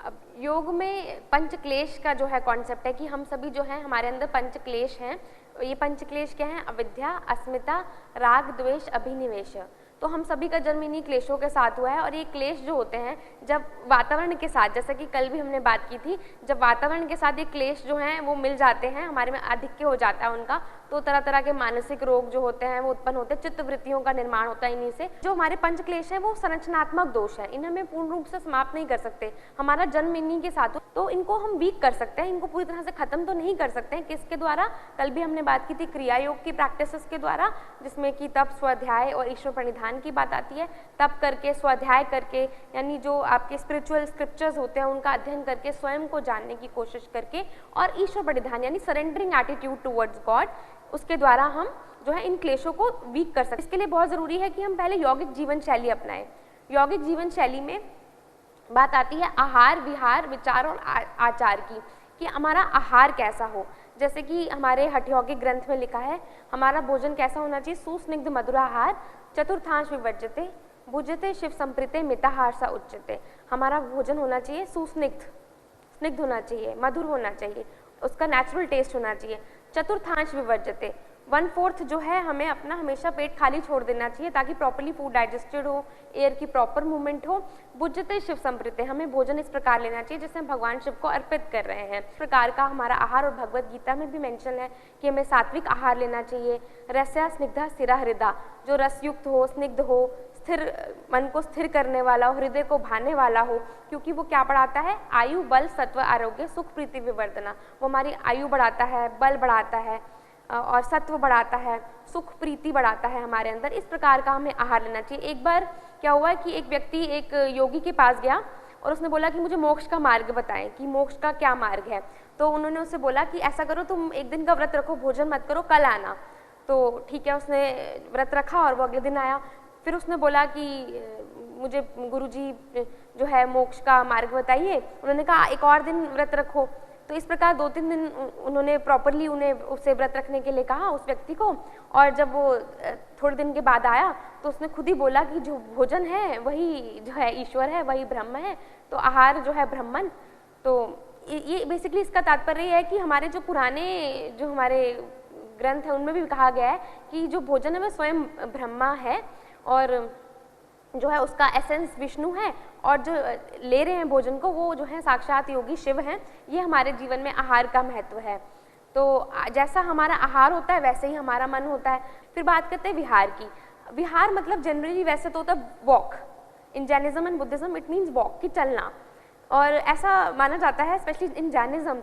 अब योग में पंच क्लेश का जो है कॉन्सेप्ट है कि हम सभी जो है हमारे अंदर पंच क्लेश हैं। ये पंच क्लेश क्या है? अविद्या, अस्मिता, राग, द्वेष, अभिनिवेश। तो हम सभी का जन्म इन्हीं क्लेशों के साथ हुआ है। और ये क्लेश जो होते हैं जब वातावरण के साथ, जैसा कि कल भी हमने बात की थी, जब वातावरण के साथ ये क्लेश जो हैं वो मिल जाते हैं, हमारे में आधिक्य हो जाता है उनका, तो तरह तरह के मानसिक रोग जो होते हैं वो उत्पन्न होते हैं, चित्त वृत्तियों का निर्माण होता है इन्हीं से। जो हमारे पंच क्लेश हैं वो संरचनात्मक दोष है, इन्हें हमें पूर्ण रूप से समाप्त नहीं कर सकते। हमारा जन्म इन्हीं के साथ, तो इनको हम वीक कर सकते हैं, इनको पूरी तरह से खत्म तो नहीं कर सकते हैं। किसके द्वारा? कल भी हमने बात की थी क्रिया योग की प्रैक्टिसेस के द्वारा, जिसमें कि तप, स्वाध्याय और ईश्वर प्रणिधान की बात आती है। तप करके, स्वाध्याय करके, यानी जो आपके स्पिरिचुअल स्क्रिप्चर्स होते हैं उनका अध्ययन करके, स्वयं को जानने की कोशिश करके, और ईश्वर प्रणिधान यानी सरेंडरिंग एटीट्यूड टुवर्ड्स गॉड, उसके द्वारा हम जो है इन क्लेशों को वीक कर सकते हैं। इसके लिए बहुत ज़रूरी है कि हम पहले यौगिक जीवन शैली अपनाएं। यौगिक जीवन शैली में बात आती है आहार, विहार, विचार और आचार की, कि हमारा आहार कैसा हो। जैसे कि हमारे हठ यौगिक ग्रंथ में लिखा है, हमारा भोजन कैसा होना चाहिए? सुस्निग्ध मधुराहार, चतुर्थांश विवर्जते, भुजते शिव संप्रीते, मिताहार सा उच्चते। हमारा भोजन होना चाहिए सुस्निग्ध, स्निग्ध होना चाहिए, मधुर होना चाहिए, उसका नेचुरल टेस्ट होना चाहिए। चतुर्थांश विवर्जते, 1/4 जो है हमें अपना हमेशा पेट खाली छोड़ देना चाहिए ताकि प्रॉपर्ली फूड डाइजेस्टेड हो, एयर की प्रॉपर मूवमेंट हो। भुजते शिव संप्रीते, हमें भोजन इस प्रकार लेना चाहिए जैसे हम भगवान शिव को अर्पित कर रहे हैं। इस प्रकार का हमारा आहार, और भगवत गीता में भी मेंशन है कि हमें सात्विक आहार लेना चाहिए। रस्या स्निग्धा स्थिरा हृदा, जो रसयुक्त हो, स्निग्ध हो, स्थिर, मन को स्थिर करने वाला हो, हृदय को भाने वाला हो, क्योंकि वो क्या बढ़ाता है? आयु, बल, सत्व, आरोग्य, सुख, प्रीति, विवर्धना। वो हमारी आयु बढ़ाता है, बल बढ़ाता है और सत्व बढ़ाता है, सुख प्रीति बढ़ाता है हमारे अंदर। इस प्रकार का हमें आहार लेना चाहिए। एक बार क्या हुआ कि एक व्यक्ति एक योगी के पास गया और उसने बोला कि मुझे मोक्ष का मार्ग बताएं, कि मोक्ष का क्या मार्ग है। तो उन्होंने उससे बोला कि ऐसा करो, तुम एक दिन का व्रत रखो, भोजन मत करो, कल आना। तो ठीक है, उसने व्रत रखा और वो अगले दिन आया। फिर उसने बोला कि मुझे गुरुजी जो है मोक्ष का मार्ग बताइए। उन्होंने कहा एक और दिन व्रत रखो। तो इस प्रकार 2-3 दिन उन्होंने प्रॉपरली उससे व्रत रखने के लिए कहा उस व्यक्ति को। और जब वो थोड़े दिन के बाद आया तो उसने खुद ही बोला कि जो भोजन है वही जो है ईश्वर है, वही ब्रह्म है, तो आहार जो है ब्रह्मन। तो ये बेसिकली इसका तात्पर्य है कि हमारे जो पुराने जो हमारे ग्रंथ है उनमें भी कहा गया है कि जो भोजन है वह स्वयं ब्रह्मा है और जो है उसका एसेंस विष्णु है और जो ले रहे हैं भोजन को वो जो है साक्षात योगी शिव हैं। ये हमारे जीवन में आहार का महत्व है। तो जैसा हमारा आहार होता है वैसे ही हमारा मन होता है। फिर बात करते हैं विहार की। विहार मतलब जनरली वैसे तो होता है walk, in Jainism and Buddhism it means walk, कि चलना। और ऐसा माना जाता है स्पेशली इन जैनिज्म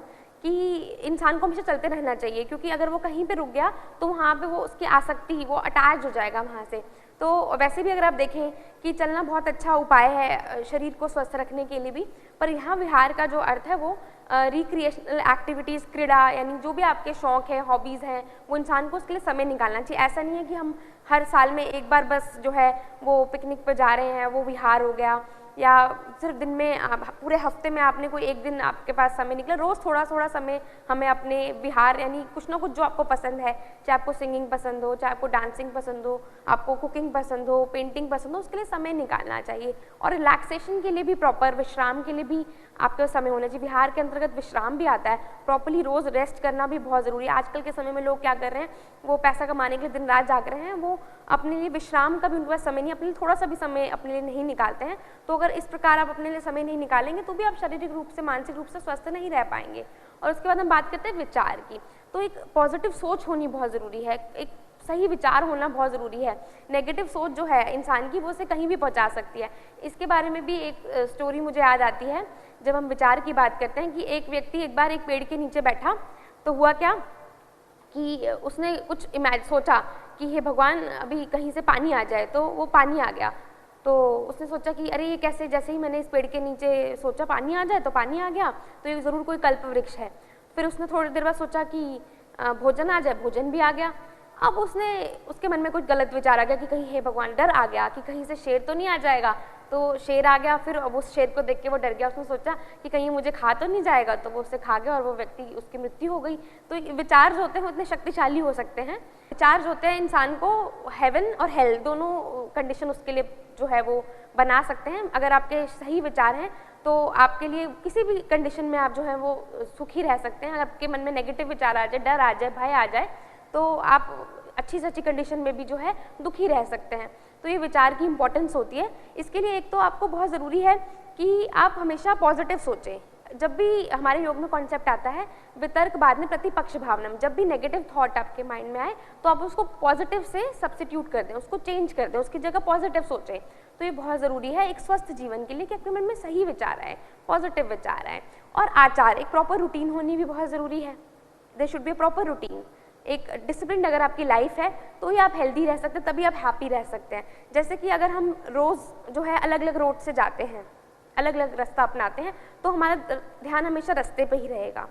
कि इंसान को हमेशा चलते रहना चाहिए, क्योंकि अगर वो कहीं पे रुक गया तो वहाँ पे वो उसकी आसक्ति वो अटैच हो जाएगा वहाँ से। तो वैसे भी अगर आप देखें कि चलना बहुत अच्छा उपाय है शरीर को स्वस्थ रखने के लिए भी, पर यहाँ विहार का जो अर्थ है वो रिक्रिएशनल एक्टिविटीज़, क्रीड़ा, यानी जो भी आपके शौक़ हैं, हॉबीज़ हैं, वो इंसान को उसके लिए समय निकालना चाहिए। ऐसा नहीं है कि हम हर साल में एक बार बस जो है वो पिकनिक पर जा रहे हैं, वो विहार हो गया, या सिर्फ दिन में पूरे हफ्ते में आपने कोई एक दिन आपके पास समय निकला। रोज़ थोड़ा थोड़ा समय हमें अपने विहार यानी कुछ ना कुछ जो आपको पसंद है, चाहे आपको सिंगिंग पसंद हो, चाहे आपको डांसिंग पसंद हो, आपको कुकिंग पसंद हो, पेंटिंग पसंद हो, उसके लिए समय निकालना चाहिए। और रिलैक्सेशन के लिए भी, प्रॉपर विश्राम के लिए भी आपके समय होना चाहिए। विहार के अंतर्गत विश्राम भी आता है, प्रॉपर्ली रोज़ रेस्ट करना भी बहुत ज़रूरी है। आजकल के समय में लोग क्या कर रहे हैं, वो पैसा कमाने के लिए दिन रात जाग रहे हैं, वो अपने लिए विश्राम का भी उनके पास समय नहीं, अपने लिए थोड़ा सा भी समय अपने लिए नहीं निकालते हैं। तो अगर इस प्रकार आप अपने लिए समय नहीं निकालेंगे तो भी आप शारीरिक रूप से, मानसिक रूप से स्वस्थ नहीं रह पाएंगे। और उसके बाद हम बात करते हैं विचार की। तो एक पॉजिटिव सोच होनी बहुत ज़रूरी है, एक सही विचार होना बहुत ज़रूरी है। नेगेटिव सोच जो है इंसान की वो उसे कहीं भी पहुंचा सकती है। इसके बारे में भी एक स्टोरी मुझे याद आती है जब हम विचार की बात करते हैं कि एक व्यक्ति एक बार एक पेड़ के नीचे बैठा, तो हुआ क्या कि उसने कुछ सोचा कि हे भगवान अभी कहीं से पानी आ जाए, तो वो पानी आ गया। तो उसने सोचा कि अरे ये कैसे, जैसे ही मैंने इस पेड़ के नीचे सोचा पानी आ जाए तो पानी आ गया, तो ये ज़रूर कोई कल्प वृक्ष है। फिर उसने थोड़ी देर बाद सोचा कि भोजन आ जाए, भोजन भी आ गया। अब उसके मन में कुछ गलत विचार आ गया कि कहीं हे भगवान, डर आ गया कि कहीं से शेर तो नहीं आ जाएगा, तो शेर आ गया। फिर अब उस शेर को देख के वो डर गया, उसने सोचा कि कहीं मुझे खा तो नहीं जाएगा, तो वो उसे खा गया और वो व्यक्ति, उसकी मृत्यु हो गई। तो विचार जो होते हैं वो इतने शक्तिशाली हो सकते हैं। विचार जो होते हैं इंसान को हेवन और हेल दोनों कंडीशन उसके लिए जो है वो बना सकते हैं। अगर आपके सही विचार हैं तो आपके लिए किसी भी कंडीशन में आप जो है वो सुखी रह सकते हैं। अगर आपके मन में नेगेटिव विचार आ जाए, डर आ जाए, भय आ जाए, तो आप अच्छी से अच्छी कंडीशन में भी जो है दुखी रह सकते हैं। तो ये विचार की इंपॉर्टेंस होती है। इसके लिए एक तो आपको बहुत ज़रूरी है कि आप हमेशा पॉजिटिव सोचें। जब भी हमारे योग में कॉन्सेप्ट आता है वितर्क बाद में प्रतिपक्ष भावना, जब भी नेगेटिव थॉट आपके माइंड में आए तो आप उसको पॉजिटिव से सब्स्टिट्यूट कर दें, उसको चेंज कर दें, उसकी जगह पॉजिटिव सोचें। तो ये बहुत ज़रूरी है एक स्वस्थ जीवन के लिए कि आपके मन में सही विचार आए, पॉजिटिव विचार आए। और आचार, एक प्रॉपर रूटीन होनी भी बहुत ज़रूरी है। There should be a proper routine. एक डिसिप्लिन अगर आपकी लाइफ है तो ही आप हेल्दी रह सकते हैं, तभी आप हैप्पी रह सकते हैं। जैसे कि अगर हम रोज़ जो है अलग अलग रोड से जाते हैं, अलग अलग रास्ता अपनाते हैं, तो हमारा ध्यान हमेशा रास्ते पे ही रहेगा,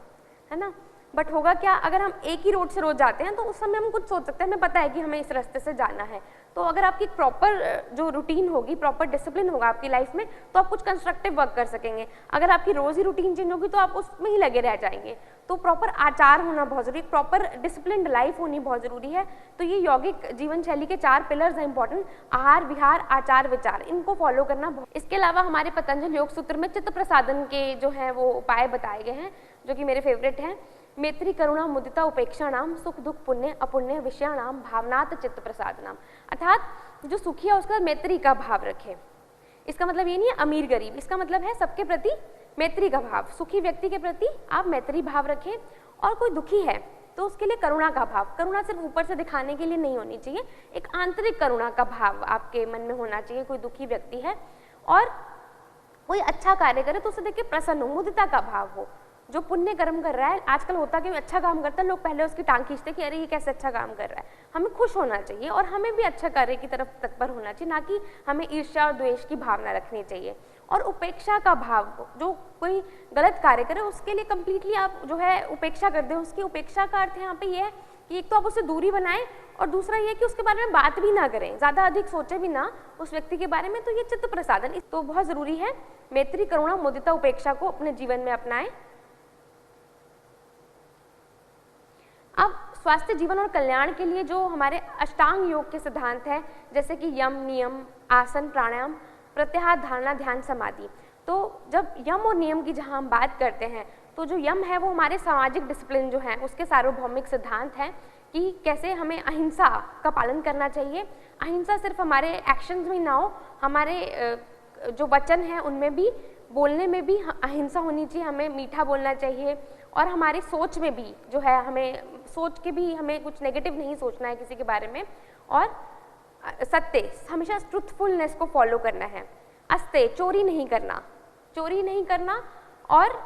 है ना। बट होगा क्या, अगर हम एक ही रोड से रोज जाते हैं तो उस समय हम कुछ सोच सकते हैं, हमें पता है कि हमें इस रास्ते से जाना है। तो अगर आपकी प्रॉपर जो रूटीन होगी, प्रॉपर डिसिप्लिन होगा आपकी लाइफ में, तो आप कुछ कंस्ट्रक्टिव वर्क कर सकेंगे। अगर आपकी रोज़ ही रूटीन चेंज होगी तो आप उसमें ही लगे रह जाएंगे। तो प्रॉपर आचार होना बहुत ज़रूरी, प्रॉपर डिसिप्लिन्ड लाइफ होनी बहुत ज़रूरी है। तो ये यौगिक जीवन शैली के 4 पिलर्स हैं इंपॉर्टेंट, आहार, विहार, आचार, विचार, इनको फॉलो करना। इसके अलावा हमारे पतंजलि योग सूत्र में चित्त प्रसादन के जो हैं वो उपाय बताए गए हैं, जो कि मेरे फेवरेट हैं। मैत्री, करुणा, मुदिता, उपेक्षा नाम, सुख दुख पुण्य अपुण्य विषयाणाम भावनात् चित्त प्रसादनाम। अर्थात जो सुखी है उसका मैत्री का भाव रखें। इसका मतलब ये नहीं है अमीर गरीब, इसका मतलब है सबके प्रति मैत्री का भाव। सुखी व्यक्ति के प्रति आप मैत्री भाव रखें। और कोई दुखी है तो उसके लिए करुणा का भाव। करुणा सिर्फ ऊपर से दिखाने के लिए नहीं होनी चाहिए, एक आंतरिक करुणा का भाव आपके मन में होना चाहिए। कोई दुखी व्यक्ति है और कोई अच्छा कार्य करे तो उसे देख के प्रसन्न हो, मुदिता का भाव हो। जो पुण्य कर्म कर रहा है, आजकल होता कि अच्छा काम करता है, लोग पहले उसकी टांग खींचते कि अरे ये कैसे अच्छा काम कर रहा है। हमें खुश होना चाहिए और हमें भी अच्छा कार्य की तरफ तत्पर होना चाहिए, ना कि हमें ईर्ष्या और द्वेष की भावना रखनी चाहिए। और उपेक्षा का भाव, जो कोई गलत कार्य करे उसके लिए कंप्लीटली आप जो है उपेक्षा कर दें। उसकी उपेक्षा का अर्थ यहाँ पे ये है कि एक तो आप उससे दूरी बनाएं और दूसरा ये कि उसके बारे में बात भी ना करें, ज़्यादा अधिक सोचे भी ना उस व्यक्ति के बारे में। तो ये चित्त प्रसादन तो बहुत ज़रूरी है। मैत्री, करुणा, मुदिता, उपेक्षा को अपने जीवन में अपनाएं। अब स्वास्थ्य जीवन और कल्याण के लिए जो हमारे अष्टांग योग के सिद्धांत हैं, जैसे कि यम, नियम, आसन, प्राणायाम, प्रत्याहार, धारणा, ध्यान, समाधि। तो जब यम और नियम की जहाँ हम बात करते हैं तो जो यम है वो हमारे सामाजिक डिसिप्लिन जो है उसके सार्वभौमिक सिद्धांत हैं कि कैसे हमें अहिंसा का पालन करना चाहिए। अहिंसा सिर्फ हमारे एक्शंस में ना हो, हमारे जो वचन हैं उनमें भी, बोलने में भी अहिंसा होनी चाहिए, हमें मीठा बोलना चाहिए और हमारी सोच में भी जो है हमें सोच के भी हमें कुछ नेगेटिव नहीं सोचना है किसी के बारे में, और सत्य, हमेशा ट्रुथफुलनेस को फॉलो करना है। अस्ते, चोरी नहीं करना और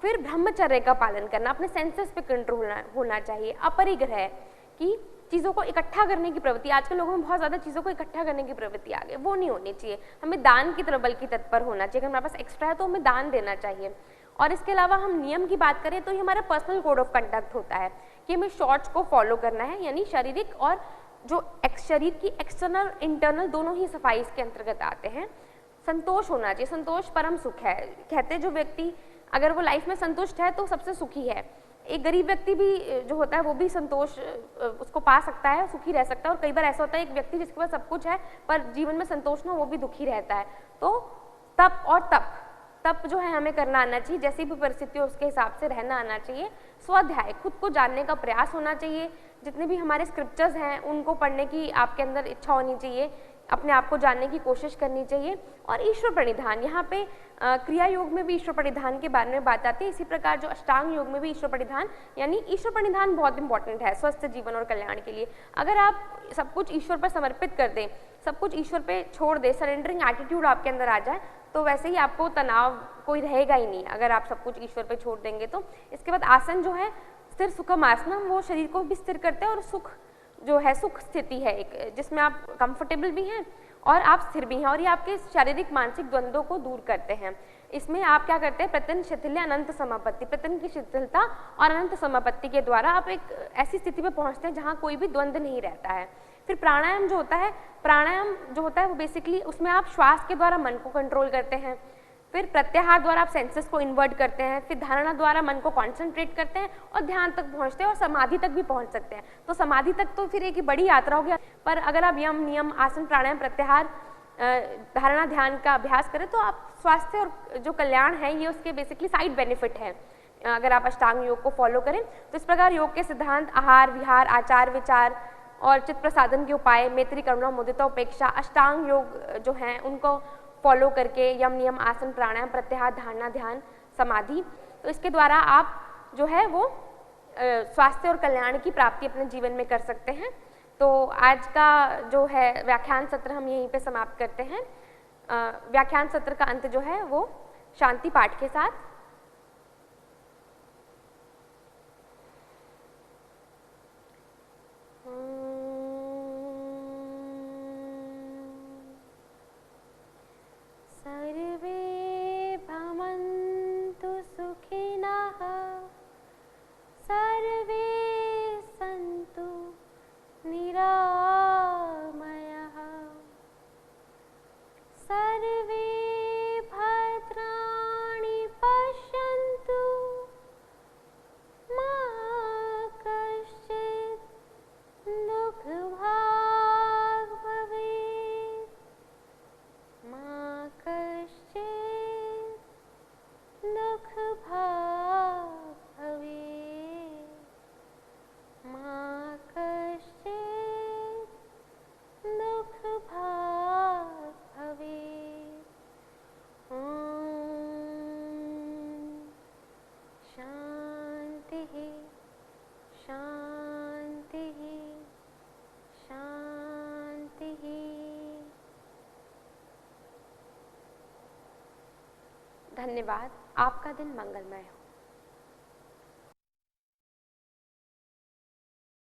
फिर ब्रह्मचर्य का पालन करना, अपने सेंसेस पे कंट्रोल होना चाहिए। अपरिग्रह, कि चीज़ों को इकट्ठा करने की प्रवृत्ति, आजकल लोगों में बहुत ज़्यादा चीज़ों को इकट्ठा करने की प्रवृत्ति आ गई, वो नहीं होनी चाहिए। हमें दान की तरफ बल्कि तत्पर होना चाहिए, अगर हमारे पास एक्स्ट्रा है तो हमें दान देना चाहिए। और इसके अलावा हम नियम की बात करें तो ये हमारा पर्सनल कोड ऑफ कंडक्ट होता है कि हमें शॉर्ट्स को फॉलो करना है, यानी शारीरिक और जो शरीर की एक्सटर्नल इंटरनल दोनों ही सफाई इसके अंतर्गत आते हैं। संतोष होना चाहिए, संतोष परम सुख है। कहते हैं जो व्यक्ति अगर वो लाइफ में संतुष्ट है तो सबसे सुखी है। एक गरीब व्यक्ति भी जो होता है वो भी संतोष उसको पा सकता है, सुखी रह सकता है। और कई बार ऐसा होता है एक व्यक्ति जिसके पास सब कुछ है पर जीवन में संतोष ना, वो भी दुखी रहता है। तो तप और तप जो है हमें करना आना चाहिए, जैसी भी परिस्थिति हो उसके हिसाब से रहना आना चाहिए। स्वाध्याय, खुद को जानने का प्रयास होना चाहिए, जितने भी हमारे स्क्रिप्चर्स हैं उनको पढ़ने की आपके अंदर इच्छा होनी चाहिए, अपने आप को जानने की कोशिश करनी चाहिए। और ईश्वर प्रणिधान, यहाँ पे क्रिया योग में भी ईश्वर प्रणिधान के बारे में बात आती है, इसी प्रकार जो अष्टांग योग में भी ईश्वर प्रणिधान, यानी ईश्वर प्रणिधान बहुत इंपॉर्टेंट है स्वस्थ जीवन और कल्याण के लिए। अगर आप सब कुछ ईश्वर पर समर्पित कर दें, सब कुछ ईश्वर पे छोड़ दें, सरेंडरिंग एटीट्यूड आपके अंदर आ जाए, तो वैसे ही आपको तनाव कोई रहेगा ही नहीं अगर आप सब कुछ ईश्वर पे छोड़ देंगे तो। इसके बाद आसन जो है स्थिर सुखम आसनम, वो शरीर को भी स्थिर करते हैं और सुख जो है सुख स्थिति है एक, जिसमें आप कंफर्टेबल भी हैं और आप स्थिर भी हैं, और ये आपके शारीरिक मानसिक द्वंद्वों को दूर करते हैं। इसमें आप क्या करते हैं, प्रत्यन शिथिल्य अनंत समापत्ति, प्रत्यन की शिथिलता और अनंत समापत्ति के द्वारा आप एक ऐसी स्थिति में पहुंचते हैं जहां कोई भी द्वंद्व नहीं रहता है। फिर प्राणायाम जो होता है वो बेसिकली उसमें आप श्वास के द्वारा मन को कंट्रोल करते हैं। फिर प्रत्याहार द्वारा आप सेंसेस को इन्वर्ट करते हैं। फिर धारणा द्वारा मन को कॉन्सेंट्रेट करते हैं और ध्यान तक पहुंचते हैं और समाधि तक भी पहुंच सकते हैं। तो समाधि तक तो फिर एक बड़ी यात्रा हो गया, पर अगर आप यम नियम आसन प्राणायाम प्रत्याहार धारणा ध्यान का अभ्यास करें तो आप स्वास्थ्य और जो कल्याण है ये उसके बेसिकली साइड बेनिफिट है अगर आप अष्टांग योग को फॉलो करें। तो इस प्रकार योग के सिद्धांत आहार विहार आचार विचार और चित्त प्रसादन के उपाय, मैत्री करुणा मुदिता उपेक्षा, अष्टांग योग जो हैं उनको फॉलो करके यम नियम आसन प्राणायाम प्रत्याहार धारणा ध्यान समाधि, तो इसके द्वारा आप जो है वो स्वास्थ्य और कल्याण की प्राप्ति अपने जीवन में कर सकते हैं। तो आज का जो है व्याख्यान सत्र हम यहीं पे समाप्त करते हैं। व्याख्यान सत्र का अंत जो है वो शांति पाठ के साथ। सर्वे भवन्तु सुखिनः, सर्वे सन्तु निरामयाः, सर्वे भद्राणि पश्यन्तु, मा कश्चित् दुःखभाग् भवेत्, मा कश्चित् दुःखभाग् भवेत्, मा कश्चित् दुःखभाग् भवेत्। ॐ शान्तिः शान्तिः शान्तिः। धन्यवाद। आपका दिन मंगलमय हो।